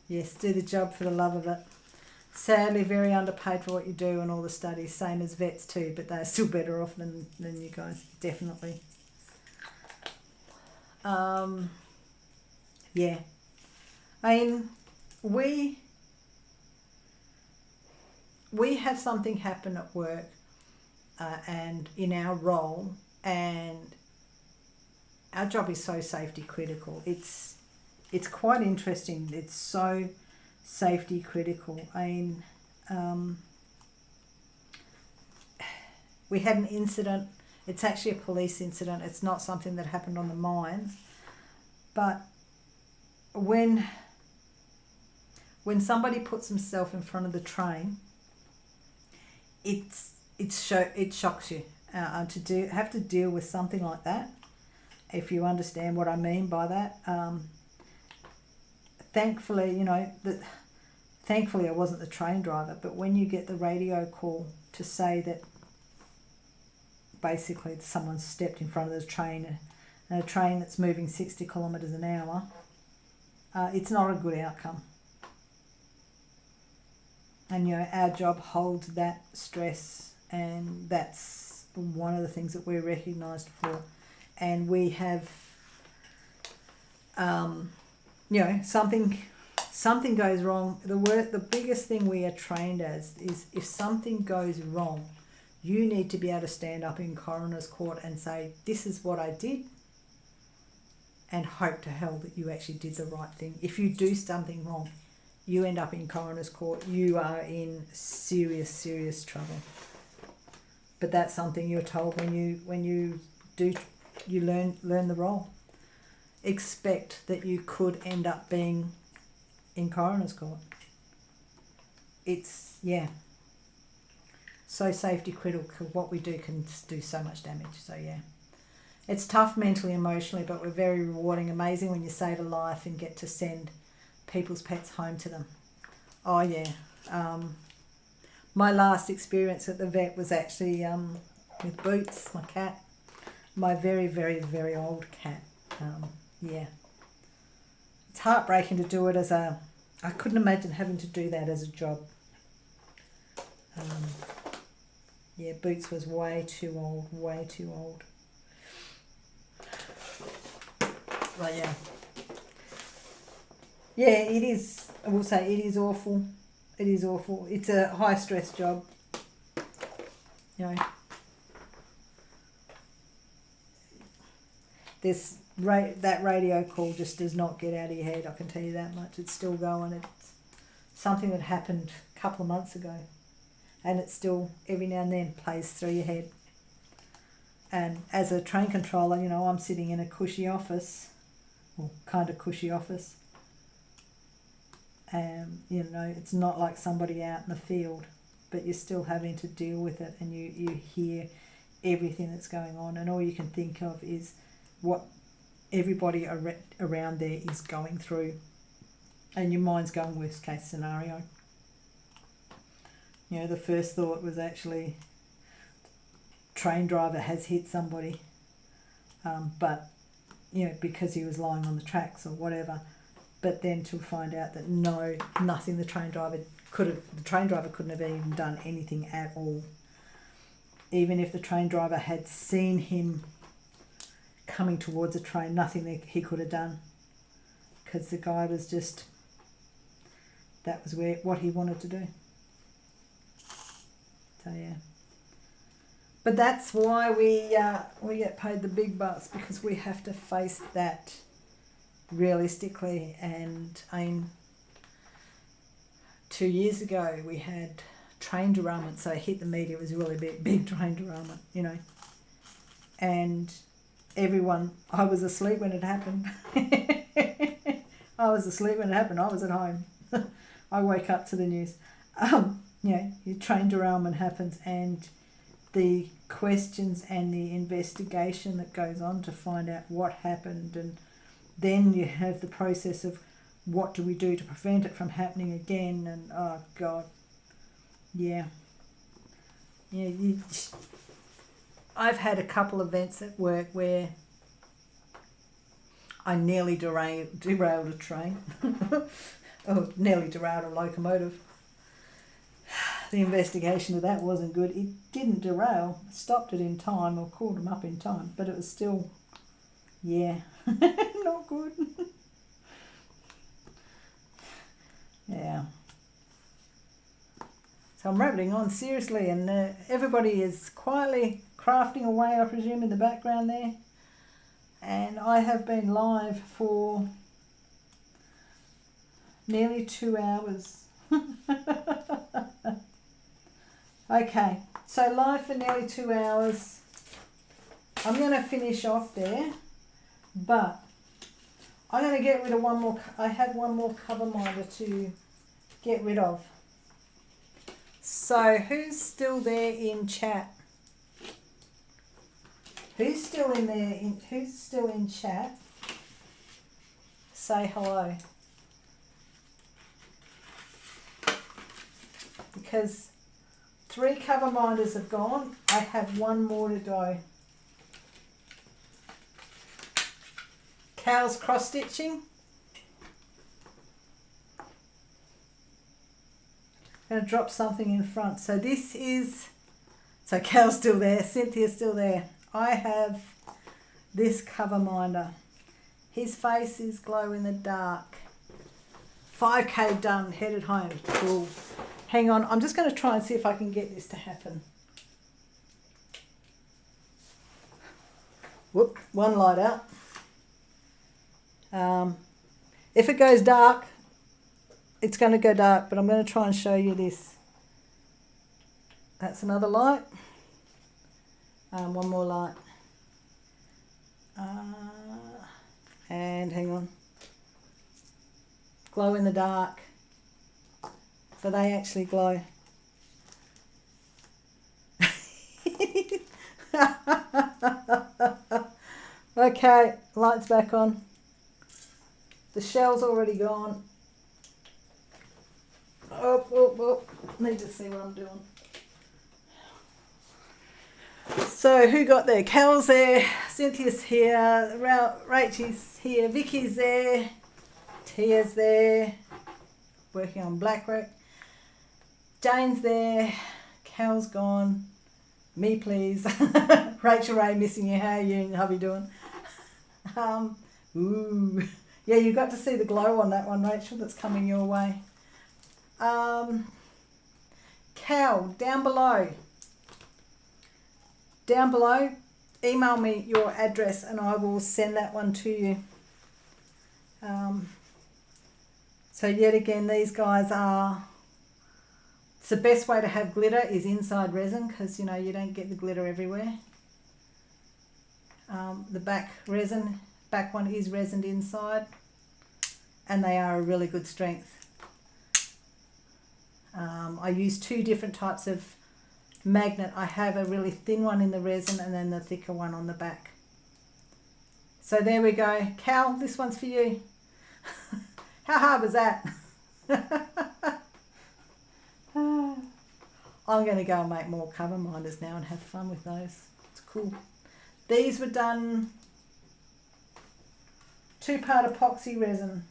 Yes, do the job for the love of it. Sadly, very underpaid for what you do and all the studies, same as vets too, but they're still better off than you guys, definitely. Yeah. I mean, we have something happen at work and in our role, and our job is so safety critical. It's quite interesting. It's so safety critical. I mean, we had an incident. It's actually a police incident. It's not something that happened on the mines, but when somebody puts himself in front of the train, it shocks you to have to deal with something like that. If you understand what I mean by that, thankfully, thankfully I wasn't the train driver. But when you get the radio call to say that basically someone stepped in front of the train, and a train that's moving 60 kilometres an hour, it's not a good outcome. And our job holds that stress, and that's one of the things that we're recognised for. And we have, something goes wrong. The biggest thing we are trained as is, if something goes wrong, you need to be able to stand up in coroner's court and say, this is what I did, and hope to hell that you actually did the right thing. If you do something wrong, you end up in coroner's court, you are in serious, serious trouble. But that's something you're told when you learn the role. Expect that you could end up being in coroner's court. It's, so safety critical. What we do can do so much damage. So yeah, it's tough mentally, emotionally, but we're very rewarding. Amazing when you save a life and get to send people's pets home to them. Oh yeah. My last experience at the vet was actually with Boots, my cat. My very, very, very old cat. It's heartbreaking to do it I couldn't imagine having to do that as a job. Boots was way too old. But it is, I will say, it is awful. It is awful. It's a high stress job. That radio call just does not get out of your head, I can tell you that much. It's still going. It's something that happened a couple of months ago, and it still every now and then plays through your head. And as a train controller, I'm sitting in a cushy office, well, kind of cushy office, and it's not like somebody out in the field, but you're still having to deal with it, and you hear everything that's going on, and all you can think of is what everybody around there is going through, and your mind's going worst case scenario. The first thought was actually train driver has hit somebody, but because he was lying on the tracks or whatever, but then to find out that no, nothing the train driver couldn't have even done anything at all. Even if the train driver had seen him coming towards a train, nothing that he could have done, because the guy was just, that was what he wanted to do. So yeah, but that's why we get paid the big bucks, because we have to face that realistically. And 2 years ago we had train derailment, so it hit the media. It was a really big train derailment, you know, and everyone, I was asleep when it happened. I was asleep when it happened. I was at home. I woke up to the news. You know, your train derailment happens, and the questions and the investigation that goes on to find out what happened, and then you have the process of what do we do to prevent it from happening again, and oh God, yeah. I've had a couple of events at work where I nearly derailed a train, or nearly derailed a locomotive. The investigation of that wasn't good. It didn't derail, stopped it in time, or called them up in time, but it was still, yeah, not good. Yeah. So I'm rambling on seriously, and everybody is quietly crafting away, I presume, in the background there. And I have been live for nearly 2 hours. Okay, so live for nearly 2 hours. I'm going to finish off there, but I'm going to get rid of one more. I have one more cover minder to get rid of. So who's still there in chat? Who's still in there? Who's still in chat? Say hello. Because 3 cover minders have gone. I have 1 more to go. Cal's cross stitching. I'm going to drop something in front. So this is, so Cal's still there, Cynthia's still there. I have this cover minder. His face is glow in the dark. 5K done, headed home. Cool. Hang on, I'm just going to try and see if I can get this to happen. Whoop, one light out. If it goes dark, it's going to go dark, but I'm going to try and show you this. That's another light. One more light. And hang on. Glow in the dark. So they actually glow. Okay, lights back on. The shell's already gone. Oh. Need to see what I'm doing. So who got there? Cal's there, Cynthia's here, Rachel's here, Vicky's there, Tia's there, working on Blackrock. Jane's there, Cal's gone, me please. Rachel Ray missing you, how are you and hubby doing? Ooh, yeah, you got to see the glow on that one, Rachel, that's coming your way. Cal, down below, email me your address and I will send that one to you. So yet again, these guys are, it's the best way to have glitter is inside resin, because you know you don't get the glitter everywhere. The back one is resined inside, and they are a really good strength. I use 2 different types of magnet. I have a really thin one in the resin and then the thicker one on the back. So there we go. Cal, this one's for you. How hard was that? I'm going to go and make more cover minders now and have fun with those. It's cool. These were done 2-part epoxy resin.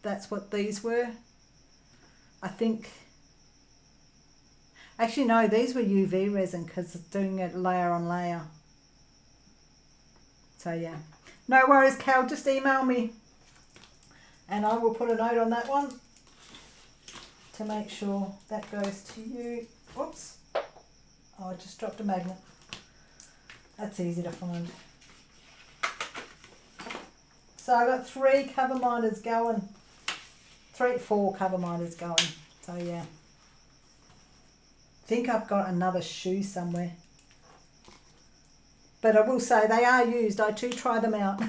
that's what these were. I think, actually no, these were UV resin because it's doing it layer on layer. So yeah, no worries, Cal, just email me and I will put a note on that one to make sure that goes to you. Whoops, oh, I just dropped a magnet. That's easy to find. So I got 3 cover minders going. 4 cover minders going. So yeah. I think I've got another shoe somewhere. But I will say they are used. I do try them out.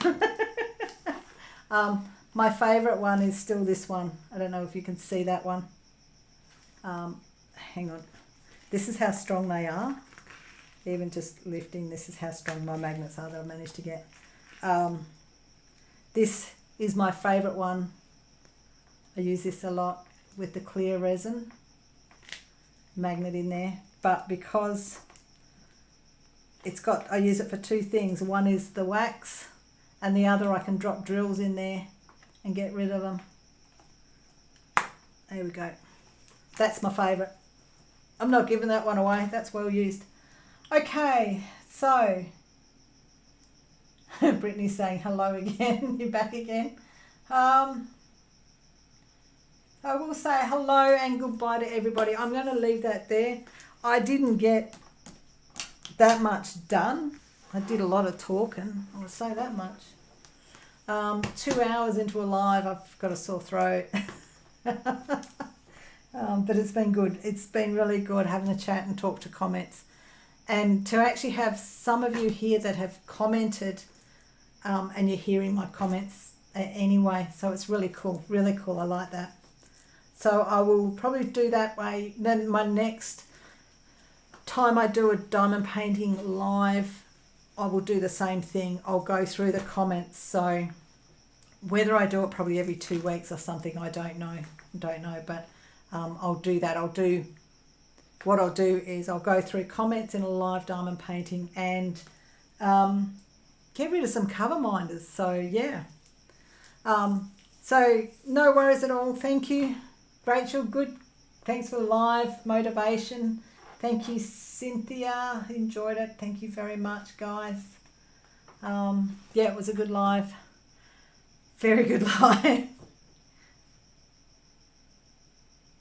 My favourite one is still this one. I don't know if you can see that one. Hang on. This is how strong they are. Even just lifting, this is how strong my magnets are that I managed to get. This is my favourite one. I use this a lot with the clear resin magnet in there. But because it's got, I use it for 2 things. One is the wax and the other I can drop drills in there and get rid of them. There we go. That's my favourite. I'm not giving that one away. That's well used. Okay, so Brittany's saying hello again. You're back again. I will say hello and goodbye to everybody. I'm going to leave that there. I didn't get that much done. I did a lot of talking. I'll say that much. 2 hours into a live, I've got a sore throat. But it's been good. It's been really good having a chat and talk to comments. And to actually have some of you here that have commented and you're hearing my comments anyway. So it's really cool. Really cool. I like that. So I will probably do that way. Then my next time I do a diamond painting live, I will do the same thing. I'll go through the comments. So whether I do it probably every 2 weeks or something, I don't know. But I'll do that. What I'll do is I'll go through comments in a live diamond painting and get rid of some cover minders. So yeah. So no worries at all. Thank you, Rachel. Good. Thanks for the live motivation. Thank you, Cynthia. Enjoyed it. Thank you very much, guys. Yeah, it was a good live. Very good live.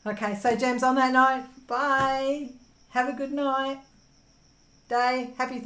Okay, so Gems, on that note, bye. Have a good night. Day. Happy